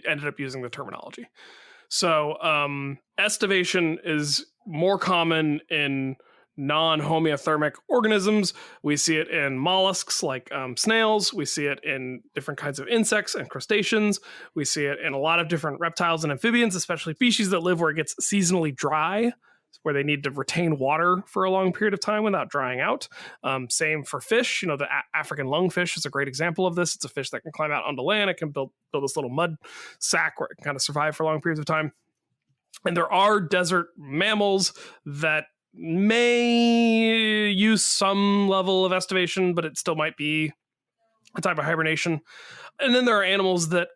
ended up using the terminology. So estivation is more common in non-homeothermic organisms. We see it in mollusks like snails. We see it in different kinds of insects and crustaceans. We see it in a lot of different reptiles and amphibians, especially species that live where it gets seasonally dry, where they need to retain water for a long period of time without drying out. Same for fish. The African lungfish is a great example of this. It's a fish that can climb out onto land. It can build this little mud sack where it can kind of survive for long periods of time. And there are desert mammals that may use some level of estivation, but it still might be a type of hibernation. And then there are animals that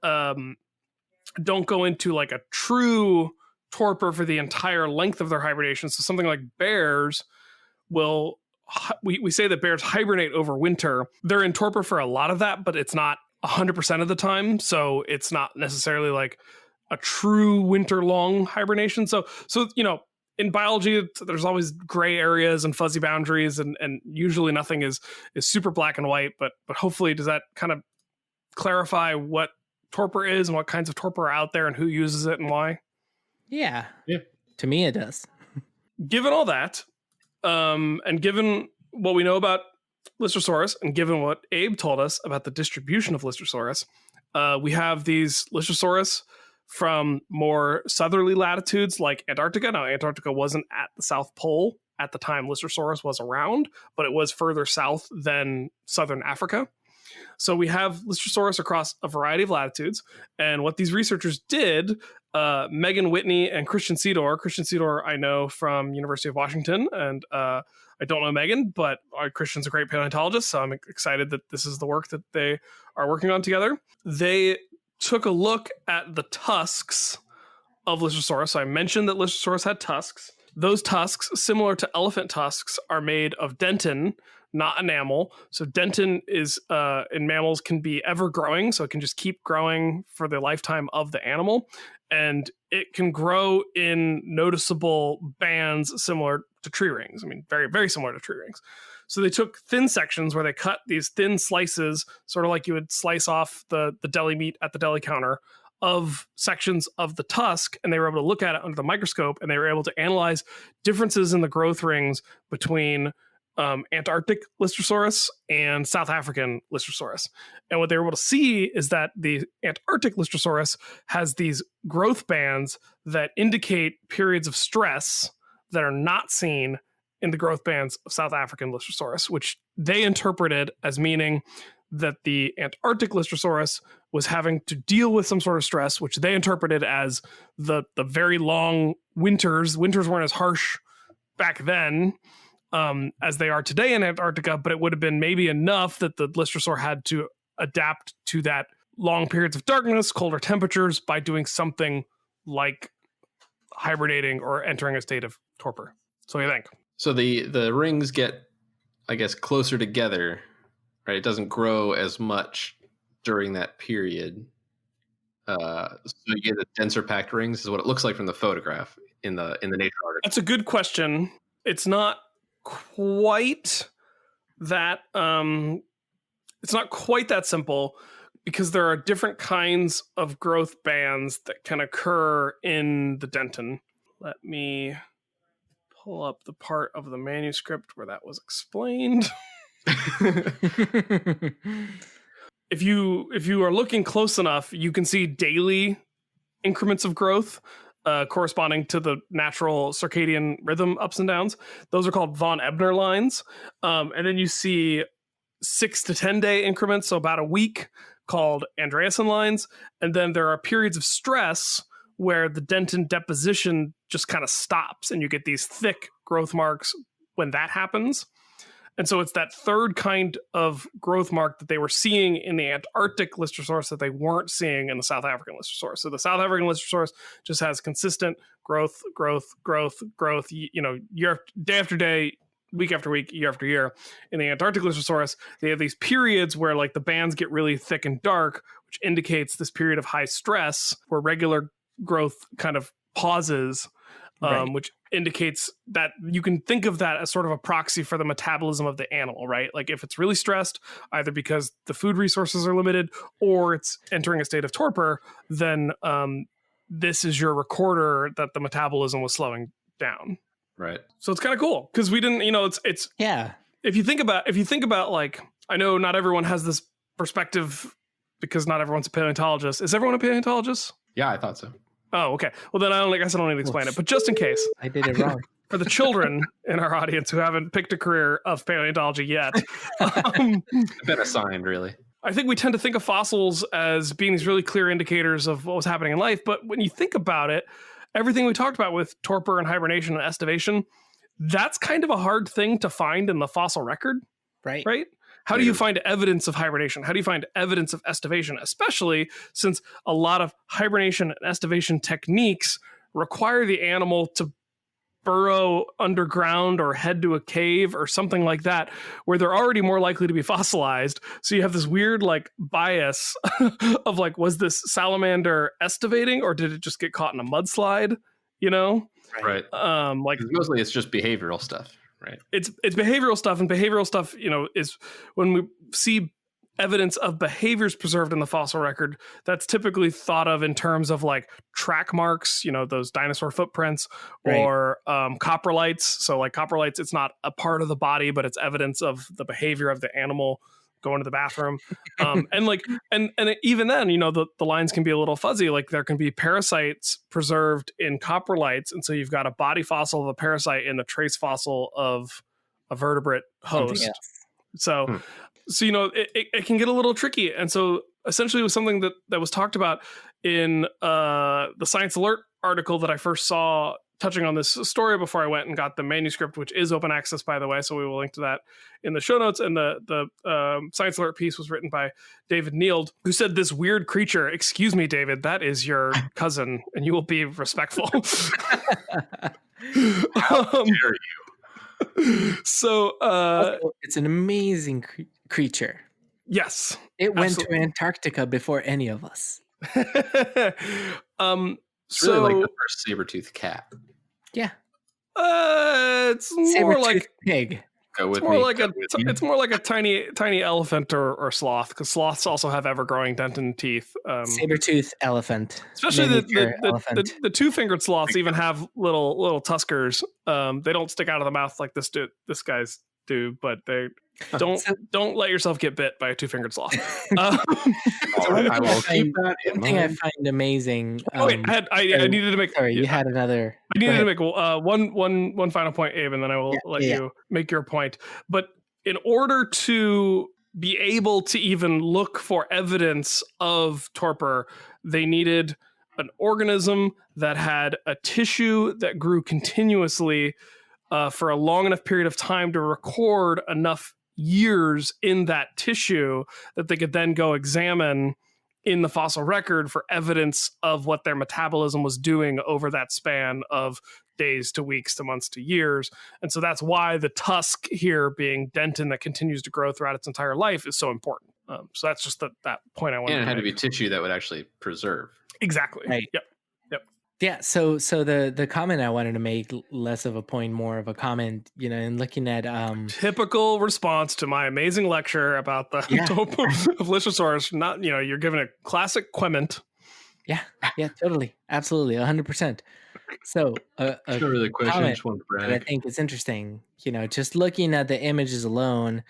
don't go into like a true torpor for the entire length of their hibernation. So something like bears will, we say that bears hibernate over winter. They're in torpor for a lot of that, but it's not 100% of the time. So it's not necessarily like a true winter long hibernation. So in biology, there's always gray areas and fuzzy boundaries, and usually nothing is super black and white, but hopefully does that kind of clarify what torpor is and what kinds of torpor are out there and who uses it and why? Yeah. To me, it does. Given all that, and given what we know about Lystrosaurus, and given what Abe told us about the distribution of Lystrosaurus, we have these Lystrosaurus from more southerly latitudes like Antarctica. Now, Antarctica wasn't at the South Pole at the time Lystrosaurus was around, but it was further south than southern Africa. So we have Lystrosaurus across a variety of latitudes. And what these researchers did, Megan Whitney and Christian Sedor I know from University of Washington, and I don't know Megan, but Christian's a great paleontologist, so I'm excited that this is the work that they are working on together. They took a look at the tusks of Lystrosaurus. So I mentioned that Lystrosaurus had tusks. Those tusks, similar to elephant tusks, are made of dentin, not enamel. So dentin is in mammals can be ever growing, so it can just keep growing for the lifetime of the animal, and it can grow in noticeable bands similar to tree rings. I mean, very, very similar to tree rings. So they took thin sections where they cut these thin slices, sort of like you would slice off the deli meat at the deli counter, of sections of the tusk, and they were able to look at it under the microscope, and they were able to analyze differences in the growth rings between Antarctic Lystrosaurus and South African Lystrosaurus. And what they were able to see is that the Antarctic Lystrosaurus has these growth bands that indicate periods of stress that are not seen in the growth bands of South African Lystrosaurus, which they interpreted as meaning that the Antarctic Lystrosaurus was having to deal with some sort of stress, which they interpreted as the very long winters. Winters weren't as harsh back then as they are today in Antarctica, but it would have been maybe enough that the Lystrosaur had to adapt to that long periods of darkness, colder temperatures, by doing something like hibernating or entering a state of torpor. So what do you think? So the rings get, I guess, closer together, right? It doesn't grow as much during that period. So you get the denser packed rings is what it looks like from the photograph in the Nature article. That's a good question. It's not quite that it's not quite that simple, because there are different kinds of growth bands that can occur in the dentin. Let me pull up the part of the manuscript where that was explained. If you are looking close enough, you can see daily increments of growth corresponding to the natural circadian rhythm ups and downs. Those are called von Ebner lines. And then you see 6 to 10 day increments, so about a week, called Andreasen lines. And then there are periods of stress where the dentin deposition just kind of stops, and you get these thick growth marks when that happens. And so it's that third kind of growth mark that they were seeing in the Antarctic Lystrosaurus that they weren't seeing in the South African Lystrosaurus. So the South African Lystrosaurus just has consistent growth, year day after day, week after week, year after year. In the Antarctic Lystrosaurus, they have these periods where like the bands get really thick and dark, which indicates this period of high stress where regular growth kind of pauses, right, which indicates that you can think of that as sort of a proxy for the metabolism of the animal, right? Like if it's really stressed, either because the food resources are limited or it's entering a state of torpor, then this is your recorder that the metabolism was slowing down. Right. So it's kind of cool because we didn't, it's yeah. If you think about like, I know not everyone has this perspective because not everyone's a paleontologist. Is everyone a paleontologist? Yeah, I thought so. Oh, okay. Well, then I guess I don't need to explain it. But just in case, I did it wrong. For the children in our audience who haven't picked a career of paleontology yet, been assigned, really. I think we tend to think of fossils as being these really clear indicators of what was happening in life. But when you think about it, everything we talked about with torpor and hibernation and estivation, that's kind of a hard thing to find in the fossil record. Right. Right? How do you find evidence of hibernation? How do you find evidence of estivation? Especially since a lot of hibernation and estivation techniques require the animal to burrow underground or head to a cave or something like that, where they're already more likely to be fossilized. So you have this weird like bias of like, was this salamander estivating or did it just get caught in a mudslide? Right. Like mostly it's just behavioral stuff. Right. It's behavioral stuff, and behavioral stuff, is when we see evidence of behaviors preserved in the fossil record, that's typically thought of in terms of like track marks, those dinosaur footprints, right, or coprolites. So like coprolites, it's not a part of the body, but it's evidence of the behavior of the animal going to the bathroom. And even then, the lines can be a little fuzzy. Like there can be parasites preserved in coprolites. And so you've got a body fossil of a parasite in the trace fossil of a vertebrate host. So it can get a little tricky. And so essentially it was something that was talked about in the Science Alert article that I first saw touching on this story before I went and got the manuscript, which is open access, by the way. So we will link to that in the show notes. And the Science Alert piece was written by David Neild, who said this weird creature, excuse me, David, that is your cousin and you will be respectful. How dare you? So, Also, it's an amazing creature. yes, It went absolutely. to Antarctica before any of us. It's really like the first saber-toothed cat. Yeah. It's more Saber-toothed like pig. Go with it's more me. like go a with you. it's more like a tiny elephant or sloth, because sloths also have ever-growing dentin teeth. Saber-toothed elephant. Especially Miniature elephant. the two-fingered sloths even have little tuskers. They don't stick out of the mouth like this guys do, but they don't let yourself get bit by a two-fingered sloth. All right, I will keep that in One thing I mind. find amazing. Oh, wait, I needed to make. Sorry, you had another. I needed to make one final point, Abe, and then I will let you make your point. But in order to be able to even look for evidence of torpor, they needed an organism that had a tissue that grew continuously for a long enough period of time to record enough years in that tissue that they could then go examine in the fossil record for evidence of what their metabolism was doing over that span of days to weeks to months to years. And so that's why the tusk here being dentin that continues to grow throughout its entire life is so important. So that's just that point I wanted to make. And it had to be tissue that would actually preserve. Exactly. Right. Yep. Yeah, so the comment I wanted to make, less of a point, more of a comment, in looking at Typical response to my amazing lecture about the Torpor of Lystrosaurus. Not, you're given a classic quement. Yeah, totally, absolutely, 100%. So a really question that I think is interesting, just looking at the images alone,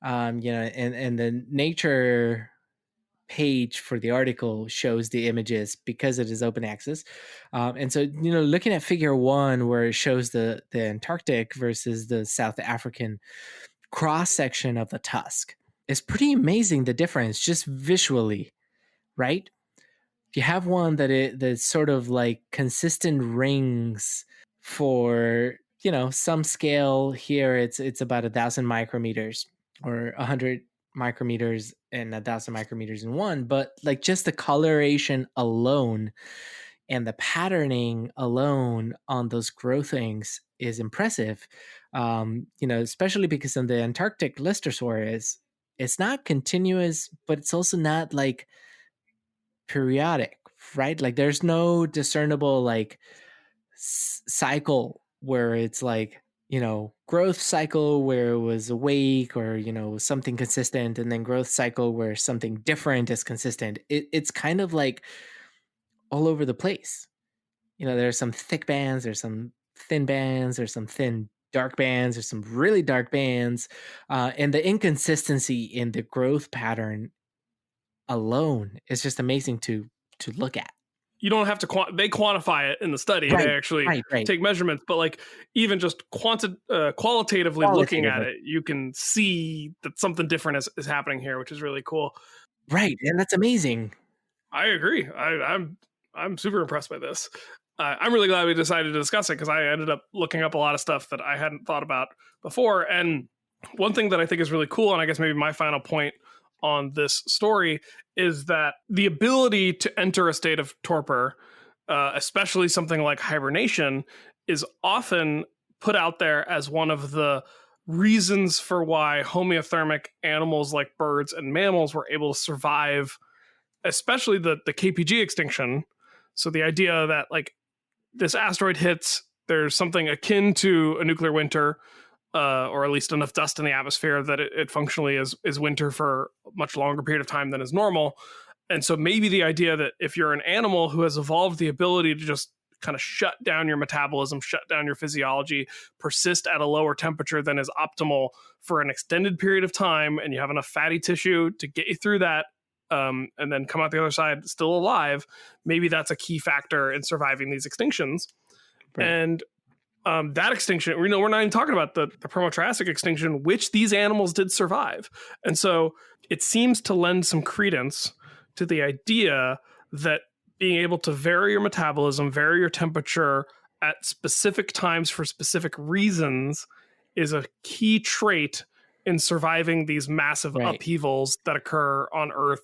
and the nature page for the article shows the images because it is open access, and so looking at figure 1 where it shows the Antarctic versus the South African cross section of the tusk, is pretty amazing, the difference just visually, right? You have one that's sort of like consistent rings for some scale. Here it's about 1,000 micrometers or 100 micrometers and 1,000 micrometers in one, but like just the coloration alone and the patterning alone on those growthings is impressive. Especially because in the Antarctic Lystrosaurus, it's not continuous, but it's also not like periodic, right? Like there's no discernible like cycle where it's like growth cycle where it was awake or something consistent, and then growth cycle where something different is consistent. It's kind of like all over the place. There's some thick bands, there's some thin bands, there's some thin dark bands, there's some really dark bands, and the inconsistency in the growth pattern alone is just amazing to look at. You don't have to they quantify it in the study. Right, they actually take measurements, but like even just qualitatively looking at it, you can see that something different is happening here, which is really cool. Right, and that's amazing. I agree. I'm super impressed by this. I'm really glad we decided to discuss it because I ended up looking up a lot of stuff that I hadn't thought about before. And one thing that I think is really cool, and I guess maybe my final point on this story, is that the ability to enter a state of torpor, especially something like hibernation, is often put out there as one of the reasons for why homeothermic animals like birds and mammals were able to survive, especially the KPG extinction. So the idea that like this asteroid hits, there's something akin to a nuclear winter, or at least enough dust in the atmosphere that it functionally is winter for a much longer period of time than is normal. And so maybe the idea that if you're an animal who has evolved the ability to just kind of shut down your metabolism, shut down your physiology, persist at a lower temperature than is optimal for an extended period of time, and you have enough fatty tissue to get you through that, and then come out the other side still alive, maybe that's a key factor in surviving these extinctions. Right. And that extinction, we're not even talking about the Permo-Triassic extinction, which these animals did survive. And so it seems to lend some credence to the idea that being able to vary your metabolism, vary your temperature at specific times for specific reasons is a key trait in surviving these massive upheavals that occur on Earth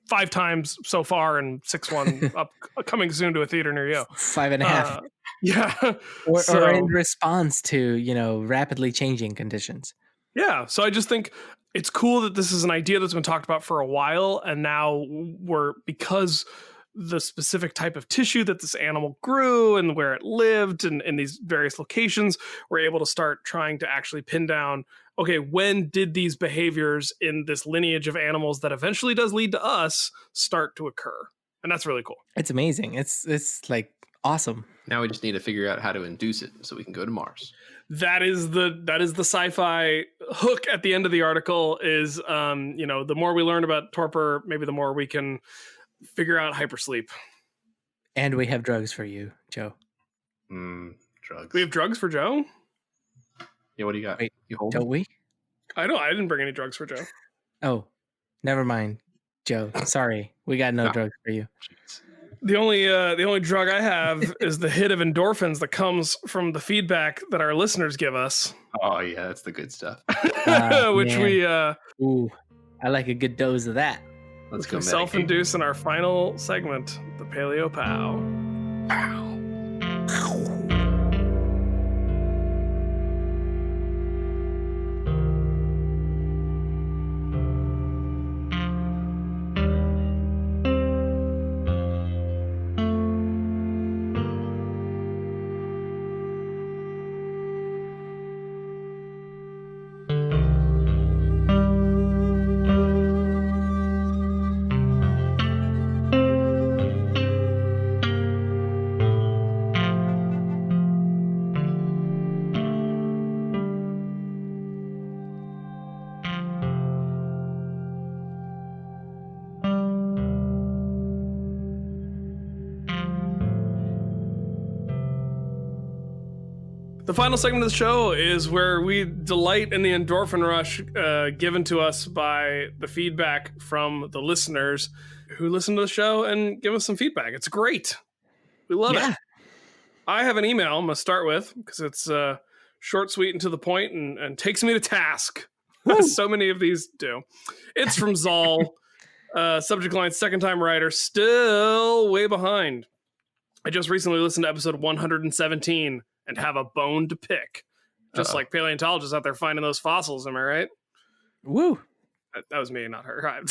5 times so far, and 6th one coming soon to a theater near you. 5.5. Yeah. Or in response to, rapidly changing conditions. Yeah. So I just think it's cool that this is an idea that's been talked about for a while. And now because the specific type of tissue that this animal grew and where it lived and in these various locations, we're able to start trying to actually pin down, okay, when did these behaviors in this lineage of animals that eventually does lead to us start to occur? And that's really cool. It's amazing. It's like awesome. Now we just need to figure out how to induce it so we can go to Mars. That is the sci-fi hook at the end of the article is, the more we learn about Torpor, maybe the more we can figure out hypersleep. And we have drugs for you, Joe. Drugs. We have drugs for Joe? Yeah, what do you got? Wait, you hold don't we? I didn't bring any drugs for Joe. Oh, never mind, Joe. Sorry, we got no drugs for you. Jeez. The only drug I have is the hit of endorphins that comes from the feedback that our listeners give us. Oh yeah, that's the good stuff. Which man. Ooh, I like a good dose of that. Let's go. Self-induce in our final segment, the PaleoPOW. The final segment of the show is where we delight in the endorphin rush given to us by the feedback from the listeners who listen to the show and give us some feedback. It's great. We love it. I have an email I'm going to start with because it's short, sweet, and to the point and takes me to task. So many of these do. It's from Zoll. Subject line, second time writer, still way behind. I just recently listened to episode 117 and have a bone to pick. Just like paleontologists out there finding those fossils, am I right? Woo. That was me, not her. Are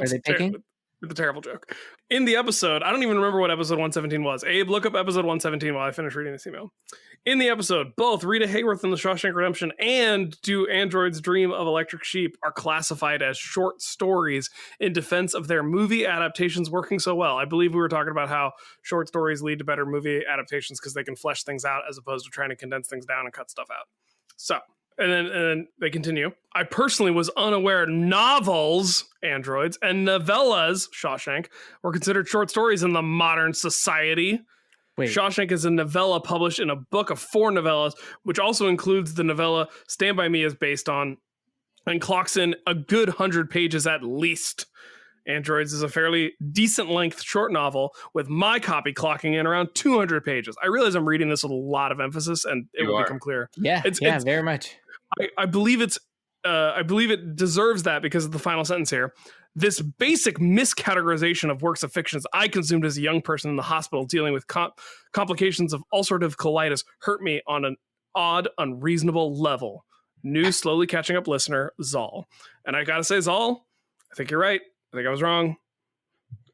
they picking? The terrible joke. In the episode, I don't even remember what episode 117 was. Abe, look up episode 117 while I finish reading this email. In the episode, both Rita Hayworth in The Shawshank Redemption and Do Androids Dream of Electric Sheep are classified as short stories in defense of their movie adaptations working so well. I believe we were talking about how short stories lead to better movie adaptations because they can flesh things out as opposed to trying to condense things down and cut stuff out. So, and then they continue. I personally was unaware novels, androids, and novellas, Shawshank, were considered short stories in the modern society. Wait. Shawshank is a novella published in a book of 4 novellas, which also includes the novella Stand By Me is based on, and clocks in a good 100 pages at least. Androids is a fairly decent length short novel, with my copy clocking in around 200 pages. I realize I'm reading this with a lot of emphasis, and it will become clear. Yeah, it's very much. I believe it deserves that because of the final sentence here. This basic miscategorization of works of fictions I consumed as a young person in the hospital dealing with complications of ulcerative colitis hurt me on an odd, unreasonable level. New, slowly catching up listener, Zoll. And I gotta say, Zoll, I think you're right. I think I was wrong.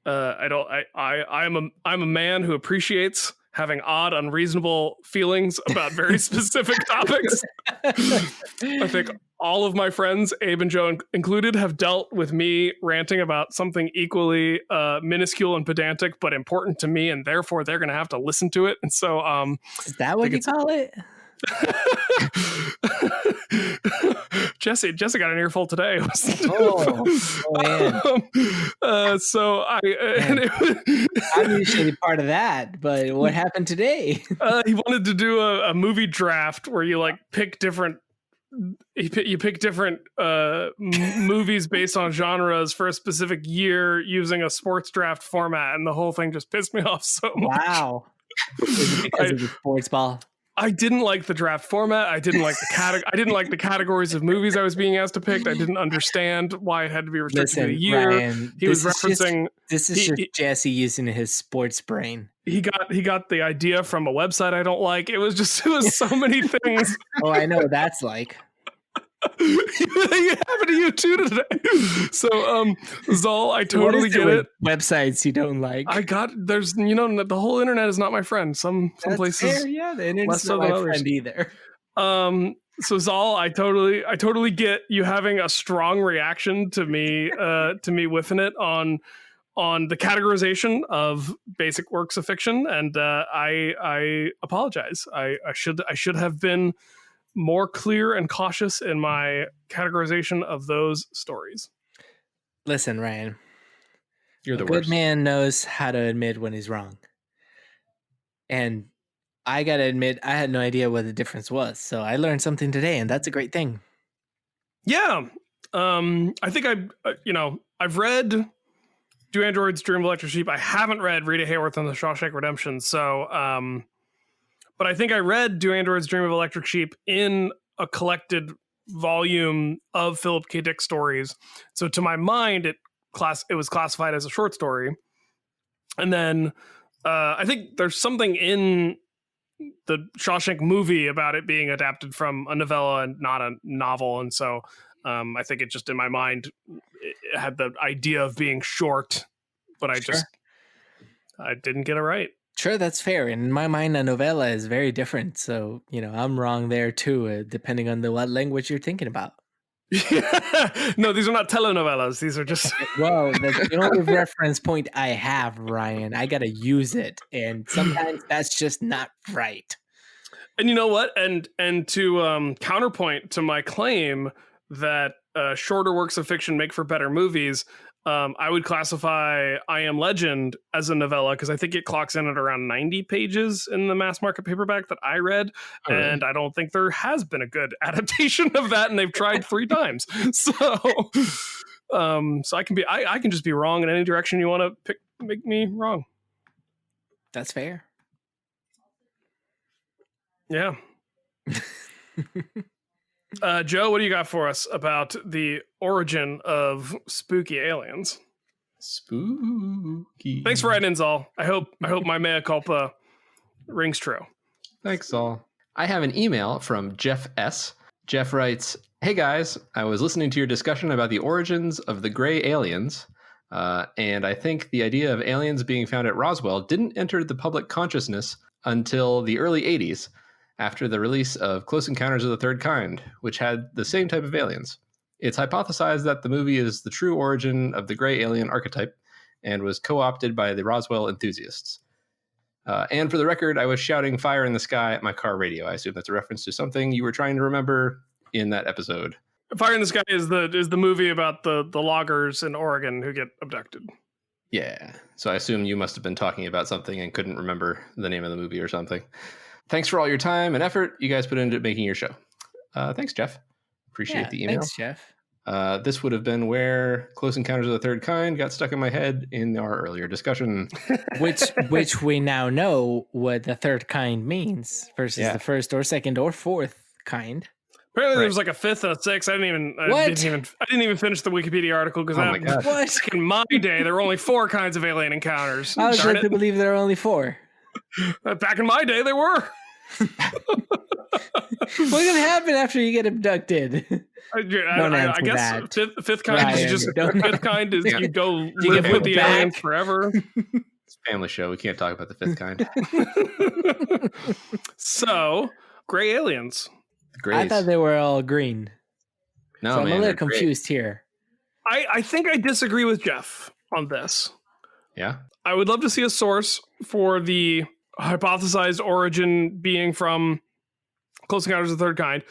I'm a man who appreciates having odd, unreasonable feelings about very specific topics. I think all of my friends, Abe and Joe included, have dealt with me ranting about something equally minuscule and pedantic, but important to me, and therefore they're going to have to listen to it. And so, is that what you call it? Jesse got an earful today. Man. I'm usually part of that, but what happened today? He wanted to do a movie draft where you like pick different. You pick different movies based on genres for a specific year using a sports draft format, and the whole thing just pissed me off so much. Wow! Is it because of the sports ball? I didn't like the draft format. I didn't like I didn't like the categories of movies I was being asked to pick. I didn't understand why it had to be restricted to a year. Ryan, he was referencing. This is just Jesse using his sports brain. He got the idea from a website I don't like. It was so many things. Oh, I know what that's like. It happened to you too today. So, Zoll, I totally get it. Websites you don't like. There's, the whole internet is not my friend. Some places, fair, yeah, the internet's not my friend either. So Zoll, I totally get you having a strong reaction to me whiffing it on the categorization of basic works of fiction, and I apologize. I should have been more clear and cautious in my categorization of those stories. Listen, Ryan, you're the worst. Good man knows how to admit when he's wrong. And I got to admit, I had no idea what the difference was. So I learned something today, and that's a great thing. Yeah. I think I've read Do Androids Dream of Electric Sheep? I haven't read Rita Hayworth and the Shawshank Redemption. So, but I think I read Do Androids Dream of Electric Sheep in a collected volume of Philip K. Dick stories. So to my mind, it was classified as a short story. And then I think there's something in the Shawshank movie about it being adapted from a novella and not a novel. And so I think it just in my mind, it had the idea of being short, but I didn't get it right. Sure, that's fair. In my mind, a novella is very different. So, I'm wrong there too, depending on what language you're thinking about. No, these are not telenovelas. These are just... Well, that's the only reference point I have, Ryan. I got to use it. And sometimes that's just not right. And you know what? And to counterpoint to my claim that shorter works of fiction make for better movies, I would classify I Am Legend as a novella because I think it clocks in at around 90 pages in the mass market paperback that I read. Oh, really? And I don't think there has been a good adaptation of that, and they've tried 3 times. So I can just be wrong in any direction you want to make me wrong. That's fair. Yeah. Joe, what do you got for us about the origin of spooky aliens? Spooky. Thanks for writing in, Zoll. I hope my mea culpa rings true. Thanks, Zoll. I have an email from Jeff S. Jeff writes, "Hey guys, I was listening to your discussion about the origins of the gray aliens, and I think the idea of aliens being found at Roswell didn't enter the public consciousness until the early 80s. After the release of Close Encounters of the Third Kind, which had the same type of aliens. It's hypothesized that the movie is the true origin of the gray alien archetype and was co-opted by the Roswell enthusiasts. And for the record, I was shouting fire in the sky at my car radio. I assume that's a reference to something you were trying to remember in that episode. Fire in the Sky is the movie about the loggers in Oregon who get abducted. Yeah, so I assume you must have been talking about something and couldn't remember the name of the movie or something. Thanks for all your time and effort you guys put into making your show. Thanks, Jeff. Appreciate the email. Thanks, Jeff. This would have been where Close Encounters of the Third Kind got stuck in my head in our earlier discussion. which we now know what the third kind means versus the first or second or fourth kind. Apparently there was like a fifth and a sixth. I didn't even finish the Wikipedia article because back in my day there were only 4 kinds of alien encounters. I was led to believe there are only 4. Back in my day, there were. What's going to happen after you get abducted? I guess fifth kind is just fifth kind is you go live with the aliens forever. It's a family show. We can't talk about the fifth kind. So, gray aliens. I thought they were all green. No, so I'm a little confused here. I think I disagree with Jeff on this. Yeah. I would love to see a source for the hypothesized origin being from Close Encounters of the Third Kind.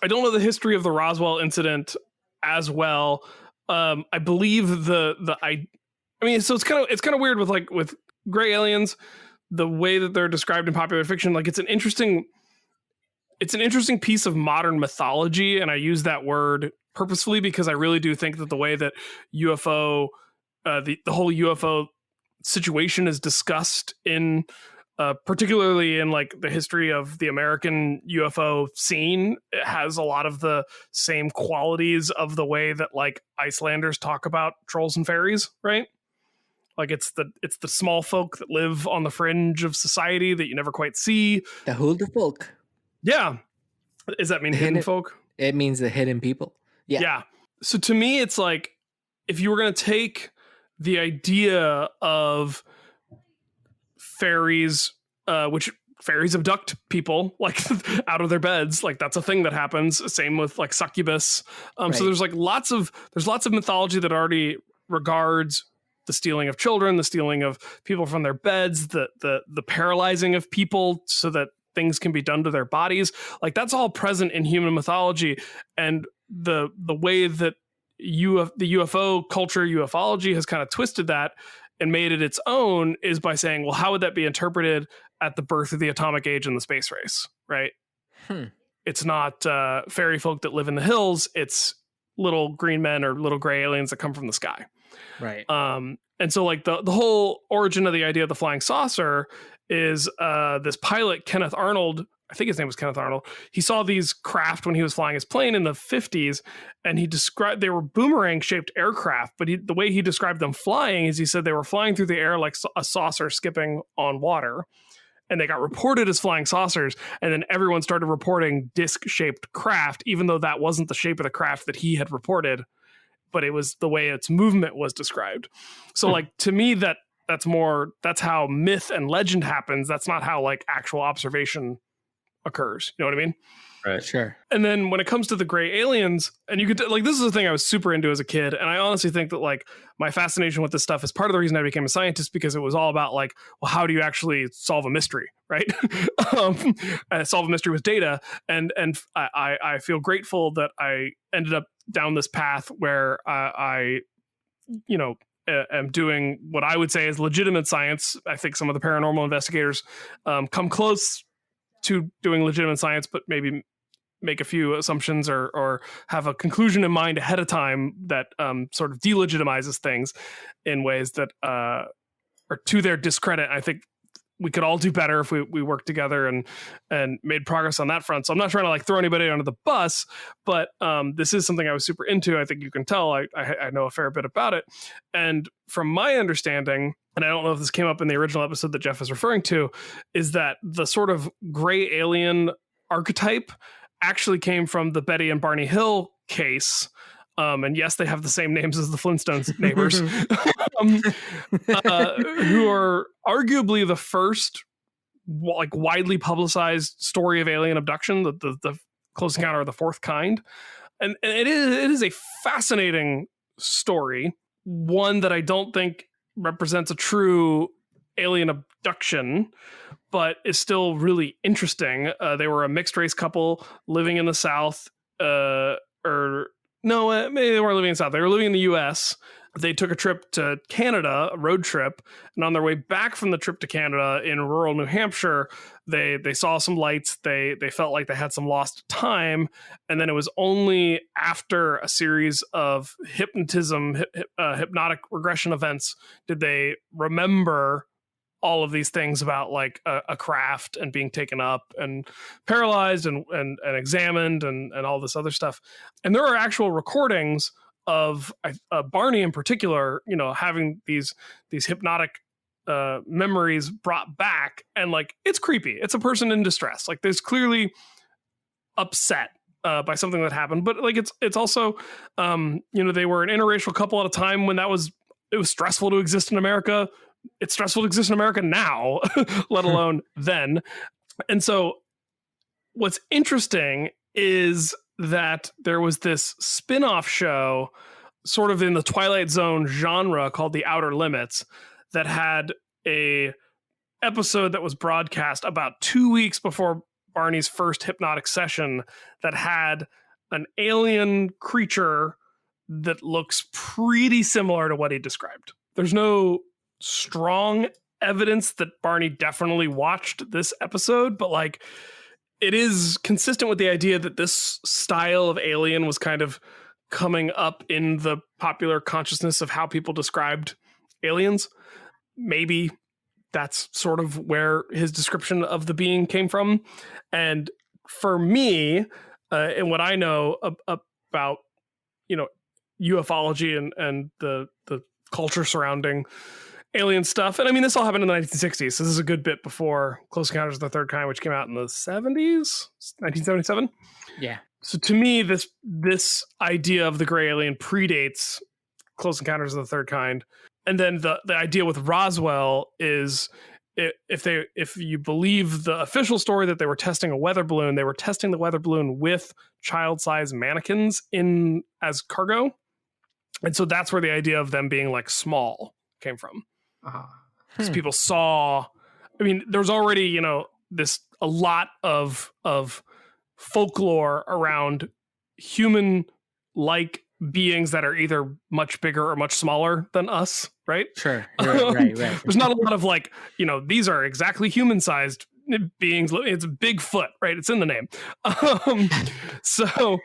I don't know the history of the Roswell incident as well. I believe so it's kind of weird with gray aliens, the way that they're described in popular fiction. Like it's an interesting piece of modern mythology, and I use that word purposefully because I really do think that the way that UFO, the whole UFO situation is discussed in particularly in like the history of the American UFO scene. It has a lot of the same qualities of the way that like Icelanders talk about trolls and fairies, right? Like it's the small folk that live on the fringe of society that you never quite see. The hulda folk. Yeah. Does that mean hidden folk? It means the hidden people. Yeah. So to me, it's like, if you were going to take the idea of fairies, which fairies abduct people like out of their beds, like that's a thing that happens. Same with like succubus. Right. So there's lots of mythology that already regards the stealing of children, the stealing of people from their beds, the paralyzing of people so that things can be done to their bodies. Like that's all present in human mythology, and the way that the UFO culture, ufology has kind of twisted that and made it its own is by saying, well, how would that be interpreted at the birth of the atomic age and the space race, right? It's not fairy folk that live in the hills. It's little green men or little gray aliens that come from the sky. Right. And so like the whole origin of the idea of the flying saucer is this pilot, Kenneth Arnold. I think his name was Kenneth Arnold. He saw these craft when he was flying his plane in the 50s, and he described they were boomerang-shaped aircraft, but the way he described them flying is he said they were flying through the air like a saucer skipping on water, and they got reported as flying saucers, and then everyone started reporting disc-shaped craft, even though that wasn't the shape of the craft that he had reported, but it was the way its movement was described. So like, to me, that's how myth and legend happens. That's not how like actual observation occurs. You know what I mean? Right. Sure. And then when it comes to the gray aliens, and you could like, this is the thing I was super into as a kid. And I honestly think that like my fascination with this stuff is part of the reason I became a scientist, because it was all about like, well, how do you actually solve a mystery? Right. Solve a mystery with data. And I feel grateful that I ended up down this path where I am doing what I would say is legitimate science. I think some of the paranormal investigators come close to doing legitimate science, but maybe make a few assumptions or have a conclusion in mind ahead of time that sort of delegitimizes things in ways that are to their discredit. I think we could all do better if we worked together and made progress on that front. So I'm not trying to like throw anybody under the bus, but this is something I was super into. I think you can tell I know a fair bit about it. And from my understanding, and I don't know if this came up in the original episode that Jeff is referring to, is that the sort of gray alien archetype actually came from the Betty and Barney Hill case. And yes, they have the same names as the Flintstones neighbors, who are arguably the first like widely publicized story of alien abduction, the Close Encounter of the Fourth Kind. And it is a fascinating story, one that I don't think represents a true alien abduction, but is still really interesting. They were a mixed race couple living in the South, maybe they weren't living in the South. They were living in the U.S. They took a trip to Canada, a road trip, and on their way back from the trip to Canada in rural New Hampshire, they saw some lights. They felt like they had some lost time, and then it was only after a series of hypnotic regression events did they remember all of these things about like a craft and being taken up and paralyzed and examined and all this other stuff. And there are actual recordings of Barney in particular, having these hypnotic memories brought back, and like, it's creepy. It's a person in distress. Like there's clearly upset by something that happened, but like, it's also, they were an interracial couple at a time when it was stressful to exist in America. It's stressful to exist in America now, let alone then. And so what's interesting is that there was this spin-off show sort of in the Twilight Zone genre called The Outer Limits that had a episode that was broadcast about 2 weeks before Barney's first hypnotic session that had an alien creature that looks pretty similar to what he described. There's no strong evidence that Barney definitely watched this episode, but like, it is consistent with the idea that this style of alien was kind of coming up in the popular consciousness of how people described aliens. Maybe that's sort of where his description of the being came from. And for me, and what I know about, ufology and the culture surrounding alien stuff. And I mean, this all happened in the 1960s. So this is a good bit before Close Encounters of the Third Kind, which came out in the 70s, 1977. Yeah. So to me, this idea of the gray alien predates Close Encounters of the Third Kind. And then the idea with Roswell is if you believe the official story that they were testing a weather balloon, they were testing the weather balloon with child-sized mannequins as cargo. And so that's where the idea of them being like small came from. Because people saw, I mean, there's already, a lot of folklore around human-like beings that are either much bigger or much smaller than us, right? Sure. Right. There's not a lot of like, these are exactly human-sized beings. It's Bigfoot, right? It's in the name. So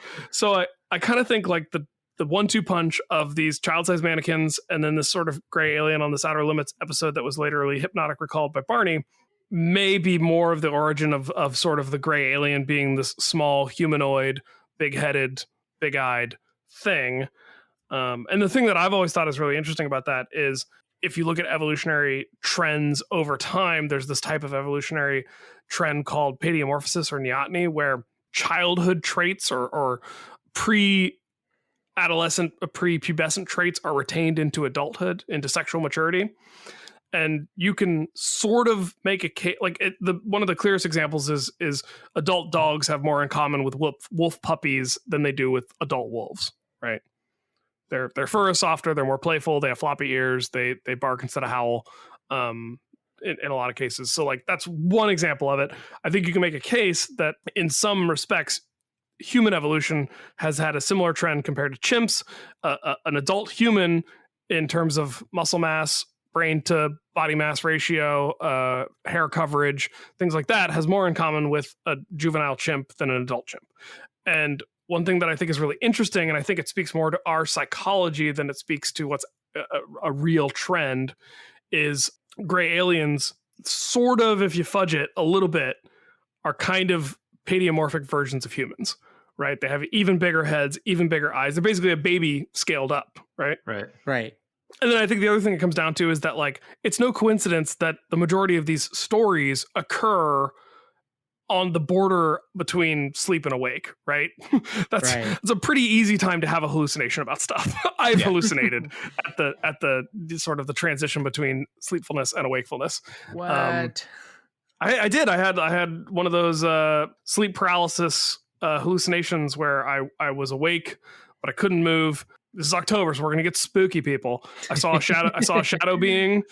I kind of think like the 1-2 punch of these child-sized mannequins and then this sort of gray alien on this Outer Limits episode that was laterally hypnotic recalled by Barney may be more of the origin of sort of the gray alien being this small humanoid, big-headed, big-eyed thing. And the thing that I've always thought is really interesting about that is if you look at evolutionary trends over time, there's this type of evolutionary trend called paleomorphosis or neoteny, where childhood traits or pre-adolescent, pre-pubescent traits are retained into adulthood, into sexual maturity. And you can sort of make a case, one of the clearest examples is adult dogs have more in common with wolf puppies than they do with adult wolves, right? Their fur is softer, they're more playful, they have floppy ears, they bark instead of howl, in a lot of cases. So like that's one example of it. I think you can make a case that in some respects, human evolution has had a similar trend compared to chimps. An adult human in terms of muscle mass, brain to body mass ratio, hair coverage, things like that, has more in common with a juvenile chimp than an adult chimp. And one thing that I think is really interesting, and I think it speaks more to our psychology than it speaks to what's a real trend, is gray aliens, sort of, if you fudge it a little bit, are kind of paleomorphic versions of humans, right? They have even bigger heads, even bigger eyes. They're basically a baby scaled up, right? Right. And then I think the other thing it comes down to is that like it's no coincidence that the majority of these stories occur on the border between sleep and awake, right? It's a pretty easy time to have a hallucination about stuff. I've hallucinated at the sort of the transition between sleepfulness and awakefulness. What? I did. I had one of those sleep paralysis hallucinations where I was awake but I couldn't move. This is October, so we're gonna get spooky, people. I saw a shadow being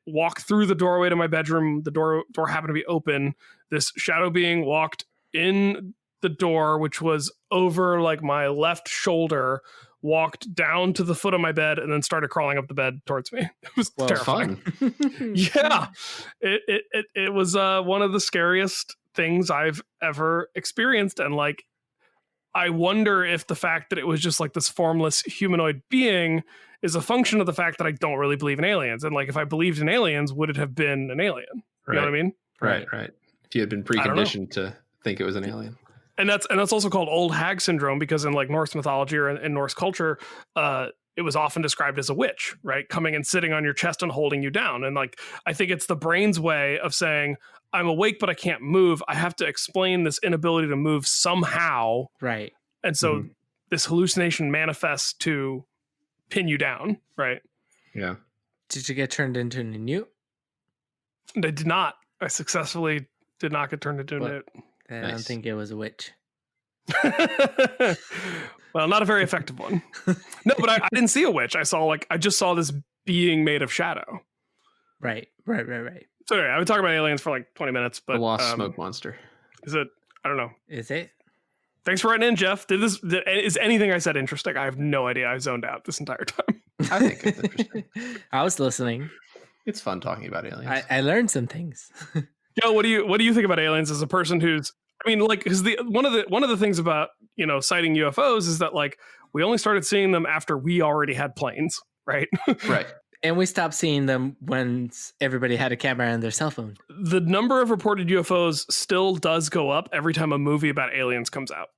walk through the doorway to my bedroom. The door happened to be open. This shadow being walked in the door, which was over like my left shoulder, walked down to the foot of my bed, and then started crawling up the bed towards me. It was terrifying. Yeah, it was one of the scariest things I've ever experienced, and like I wonder if the fact that it was just like this formless humanoid being is a function of the fact that I don't really believe in aliens. And like, if I believed in aliens, would it have been an alien? You know what I mean? Right. If you had been preconditioned to think it was an alien. And that's also called old hag syndrome, because in like Norse mythology or in Norse culture, it was often described as a witch, right? Coming and sitting on your chest and holding you down. And like, I think it's the brain's way of saying, I'm awake, but I can't move. I have to explain this inability to move somehow. Right. And so this hallucination manifests to pin you down. Right. Yeah. Did you get turned into a newt? I did not. I successfully did not get turned into a newt. I don't think it was a witch. Well, not a very effective one. No, but I didn't see a witch. I just saw this being made of shadow. Right. So anyway, I would talk about aliens for like 20 minutes, but the lost smoke monster. Is it? I don't know. Is it? Thanks for writing in, Jeff. Is anything I said interesting? I have no idea. I zoned out this entire time. I think it's interesting. I was listening. It's fun talking about aliens. I learned some things. Joe, what do you think about aliens as a person who's? I mean, like, because one of the things about sighting UFOs is that like we only started seeing them after we already had planes, right? Right. And we stopped seeing them when everybody had a camera on their cell phone. The number of reported UFOs still does go up every time a movie about aliens comes out,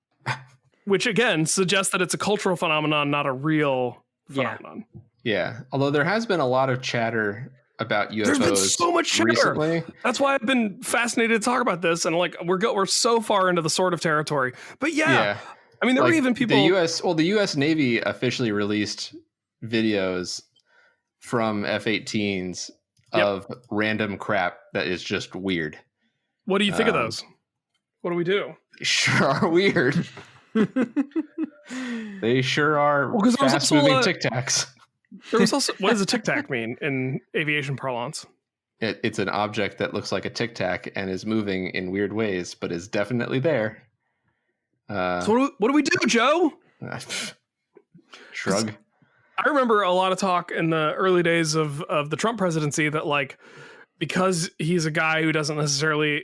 which again suggests that it's a cultural phenomenon, not a real phenomenon. Yeah. Although there has been a lot of chatter about UFOs. There's been so much chatter. Recently. That's why I've been fascinated to talk about this. And like we're so far into the sort of territory. But yeah. I mean, there were even people. The U.S. Navy officially released videos from F-18s of random crap that is just weird. What do you think of those? What do we do? Sure are weird. They sure are fast-moving Tic Tacs. There was also, what does a Tic Tac mean in aviation parlance? It's an object that looks like a Tic Tac and is moving in weird ways, but is definitely there. So what do we do, Joe? Shrug. I remember a lot of talk in the early days of the Trump presidency that like, because he's a guy who doesn't necessarily,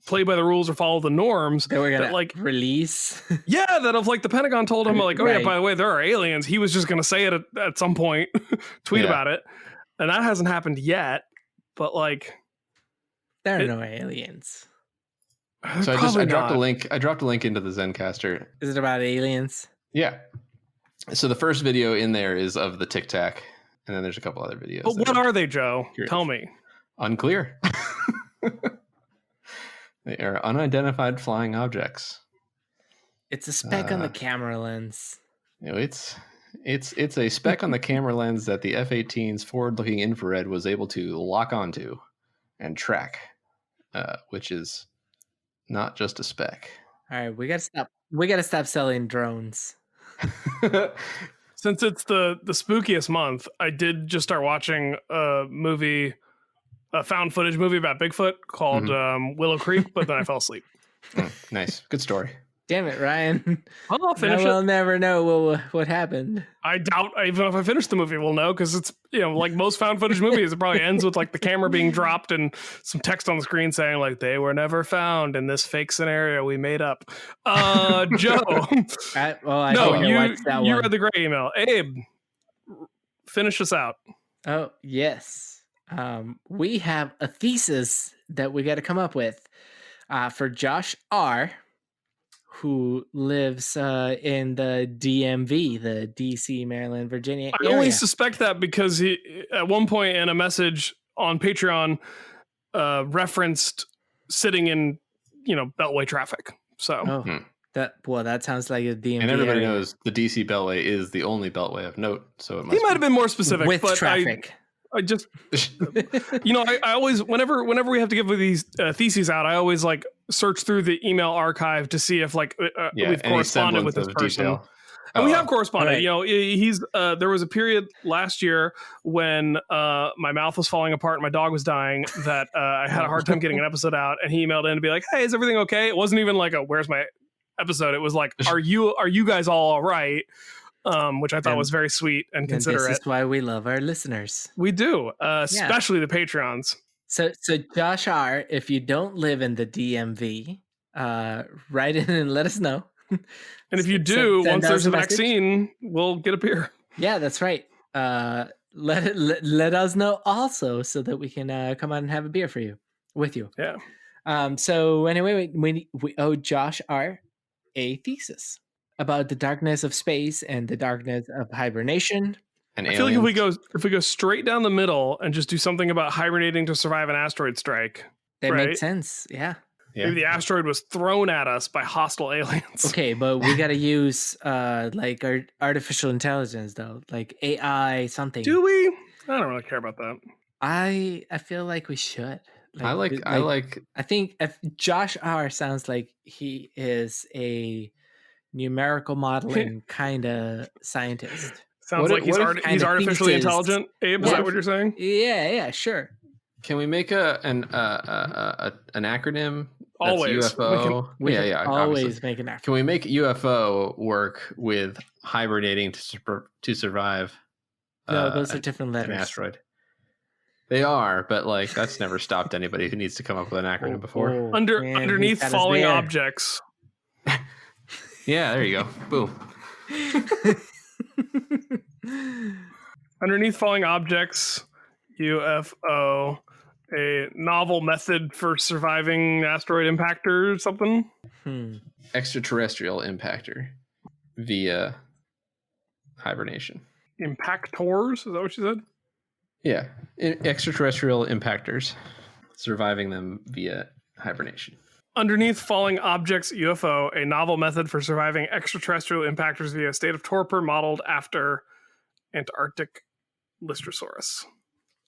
play by the rules or follow the norms, they were gonna that like release. That if like the Pentagon told him like, yeah, by the way, there are aliens, he was just going to say it at some point, tweet about it. And that hasn't happened yet, but like there are no aliens. So I dropped a link. I dropped a link into the Zencaster. Is it about aliens? Yeah. So the first video in there is of the Tic Tac, and then there's a couple other videos. But what are they, Joe? Curious. Tell me. Unclear. They are unidentified flying objects. It's a speck on the camera lens. It's a speck on the camera lens that the F-18's forward-looking infrared was able to lock onto and track, which is not just a speck. All right, we gotta stop selling drones. Since it's the spookiest month, I did just start watching a found footage movie about Bigfoot called Willow Creek, but then I fell asleep. Nice. Good story. Damn it, Ryan. I'll finish it. We'll never know what happened. I doubt even if I finish the movie, we'll know, because it's, like most found footage movies, it probably ends with like the camera being dropped and some text on the screen saying like, they were never found in this fake scenario we made up. Joe. You read the great email. Abe, finish us out. Oh, yes. We have a thesis that we got to come up with for Josh R., who lives in the DMV, the DC, Maryland, Virginia area. I only suspect that because he, at one point in a message on Patreon, referenced sitting in, Beltway traffic. So that sounds like a DMV. And everybody knows the DC Beltway is the only Beltway of note. So it must he might have been more specific with traffic. I just, I always, whenever we have to give these theses out, I always like search through the email archive to see if like we've corresponded with this person. And we have corresponded. Right. He's there was a period last year when my mouth was falling apart and my dog was dying that I had a hard time getting an episode out, and he emailed in to be like, "Hey, is everything okay?" It wasn't even like "Where's my episode?" It was like, "Are you guys all right?" Which I thought was very sweet and considerate. This is why we love our listeners. We do, especially the Patreons. So Josh R., if you don't live in the DMV, write in and let us know. And if you do, once there's a vaccine, we'll get a beer. Yeah, that's right. Let us know also so that we can come out and have a beer with you. Yeah. So anyway, we owe Josh R. a thesis about the darkness of space and the darkness of hibernation. And I feel like if we go straight down the middle and just do something about hibernating to survive an asteroid strike, that makes sense. Yeah. Maybe the asteroid was thrown at us by hostile aliens. Okay, but we got to use like our artificial intelligence though, like AI something. Do we? I don't really care about that. I feel like we should. I think if Josh R. sounds like he is a numerical modeling kind of scientist. Sounds like he's artificially intelligent. Abe, is that what you're saying? Yeah, sure. Can we make an acronym? Always. UFO. We can always obviously. make an acronym. Can we make UFO work with hibernating to survive? No, those are different letters. An asteroid. They are, but like that's never stopped anybody who needs to come up with an acronym before. Underneath falling objects. Yeah, there you go. Boom. Underneath falling objects, UFO, a novel method for surviving asteroid impactor or something. Extraterrestrial impactor via hibernation. Impactors, is that what you said? Yeah, extraterrestrial impactors, surviving them via hibernation. Underneath falling objects, UFO, a novel method for surviving extraterrestrial impactors via a state of torpor modeled after Antarctic Lystrosaurus.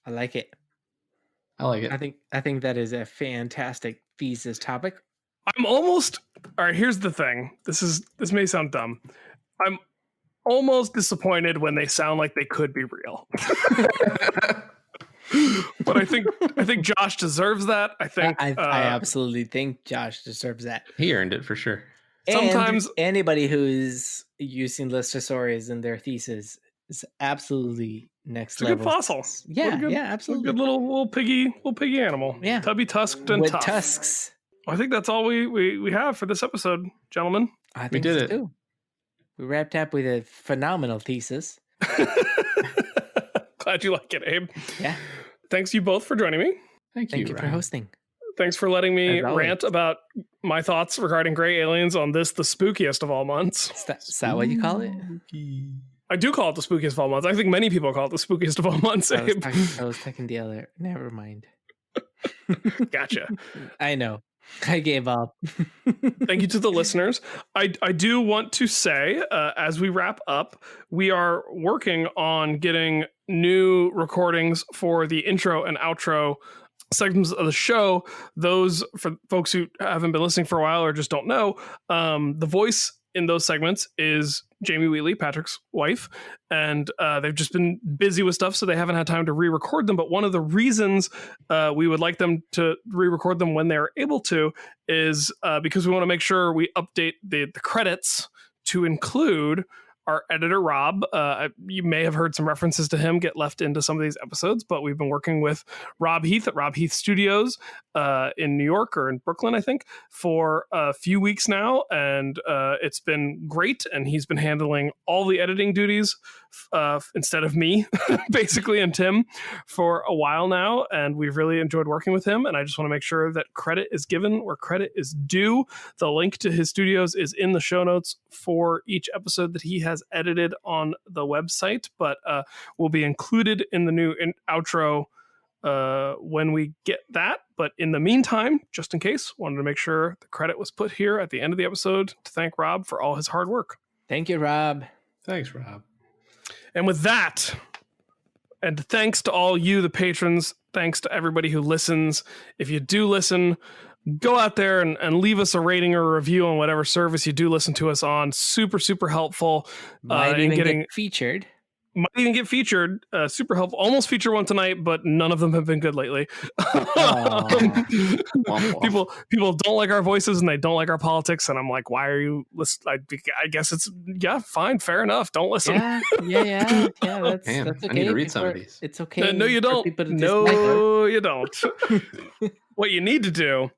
I like it. I like it. I think that is a fantastic thesis topic. I'm almost all right. Here's the thing. This may sound dumb. I'm almost disappointed when they sound like they could be real. But I think Josh deserves that. I absolutely think Josh deserves that. He earned it for sure. Sometimes anybody who's using Lystrosaurus in their thesis is absolutely next it's a level. good fossil. Yeah, absolutely. A good little piggy animal. Yeah, tubby tusked and with tough. tusks. I think that's all we have for this episode, gentlemen. I think we did so it. Too. We wrapped up with a phenomenal thesis. Glad you like it, Abe. Yeah. Thanks you both for joining me. Thank you for hosting. Thanks for letting me rant about my thoughts regarding gray aliens on this, the spookiest of all months. Is that what you call it? I do call it the spookiest of all months. I think many people call it the spookiest of all months, Abe. I was taking the other. Never mind. Gotcha. I know. I gave up. Thank you to the listeners. I do want to say, as we wrap up, we are working on getting new recordings for the intro and outro segments of the show. Those, for folks who haven't been listening for a while or just don't know, the voice in those segments is Jamie Wheatley, Patrick's wife, and they've just been busy with stuff, so they haven't had time to re-record them. But one of the reasons we would like them to re-record them when they're able to is because we want to make sure we update the credits to include our editor, Rob. You may have heard some references to him get left into some of these episodes, but we've been working with Rob Heath at Rob Heath Studios in New York, or in Brooklyn, I think, for a few weeks now. And it's been great. And he's been handling all the editing duties instead of me, basically, and Tim for a while now. And we've really enjoyed working with him. And I just want to make sure that credit is given where credit is due. The link to his studios is in the show notes for each episode that he has edited on the website, but will be included in the new outro when we get that. But in the meantime, just in case, wanted to make sure the credit was put here at the end of the episode to thank Rob for all his hard work. Thank you, Rob. Thanks, Rob. And with that, and thanks to all you, the patrons, thanks to everybody who listens. If you do listen, go out there and leave us a rating or a review on whatever service you do listen to us on. Super, super helpful. Might even get featured. Might even get featured. Super helpful. Almost feature one tonight, but none of them have been good lately. People don't like our voices and they don't like our politics. And I'm like, why are you listening? I guess it's, fine. Fair enough. Don't listen. Yeah. That's okay. I need to read some of these. It's okay. No, you don't. No, you don't. What you need to do,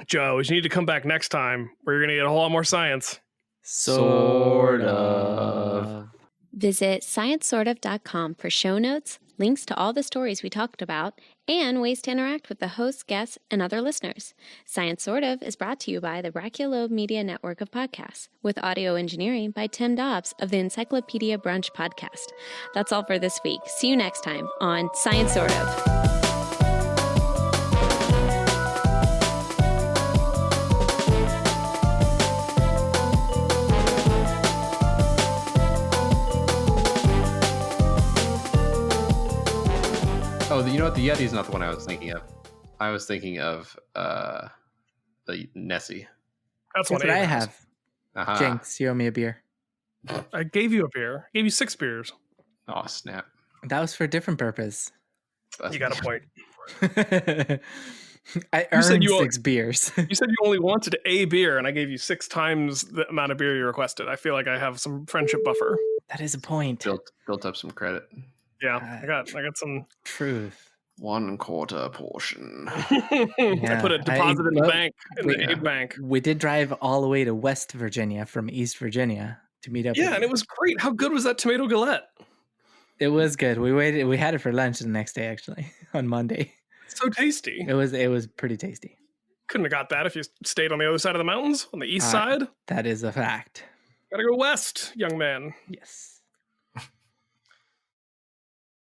Joe, is you need to come back next time where you're going to get a whole lot more science. Sort of. Visit sciencesortof.com for show notes, links to all the stories we talked about, and ways to interact with the hosts, guests, and other listeners. Science Sort of is brought to you by the Brachiolobe Media Network of podcasts, with audio engineering by Tim Dobbs of the Encyclopedia Brunch podcast. That's all for this week. See you next time on Science Sort of. Oh, you know what? The Yeti's not the one I was thinking of. I was thinking of the Nessie. That's what I have. Uh-huh. Jenks, you owe me a beer. I gave you a beer. I gave you 6 beers. Oh, snap. That was for a different purpose. You got a point. I earned 6 beers. You said you only wanted a beer, and I gave you 6 times the amount of beer you requested. I feel like I have some friendship buffer. That is a point. Built up some credit. Yeah, I got some truth. 1/4 portion. I put a deposit in the bank, in the Abe bank. We did drive all the way to West Virginia from East Virginia to meet up. Yeah, and it was great. How good was that tomato galette? It was good. We had it for lunch the next day, actually, on Monday. It's so tasty. It was pretty tasty. Couldn't have got that if you stayed on the other side of the mountains, on the east side. That is a fact. Gotta go west, young man. Yes.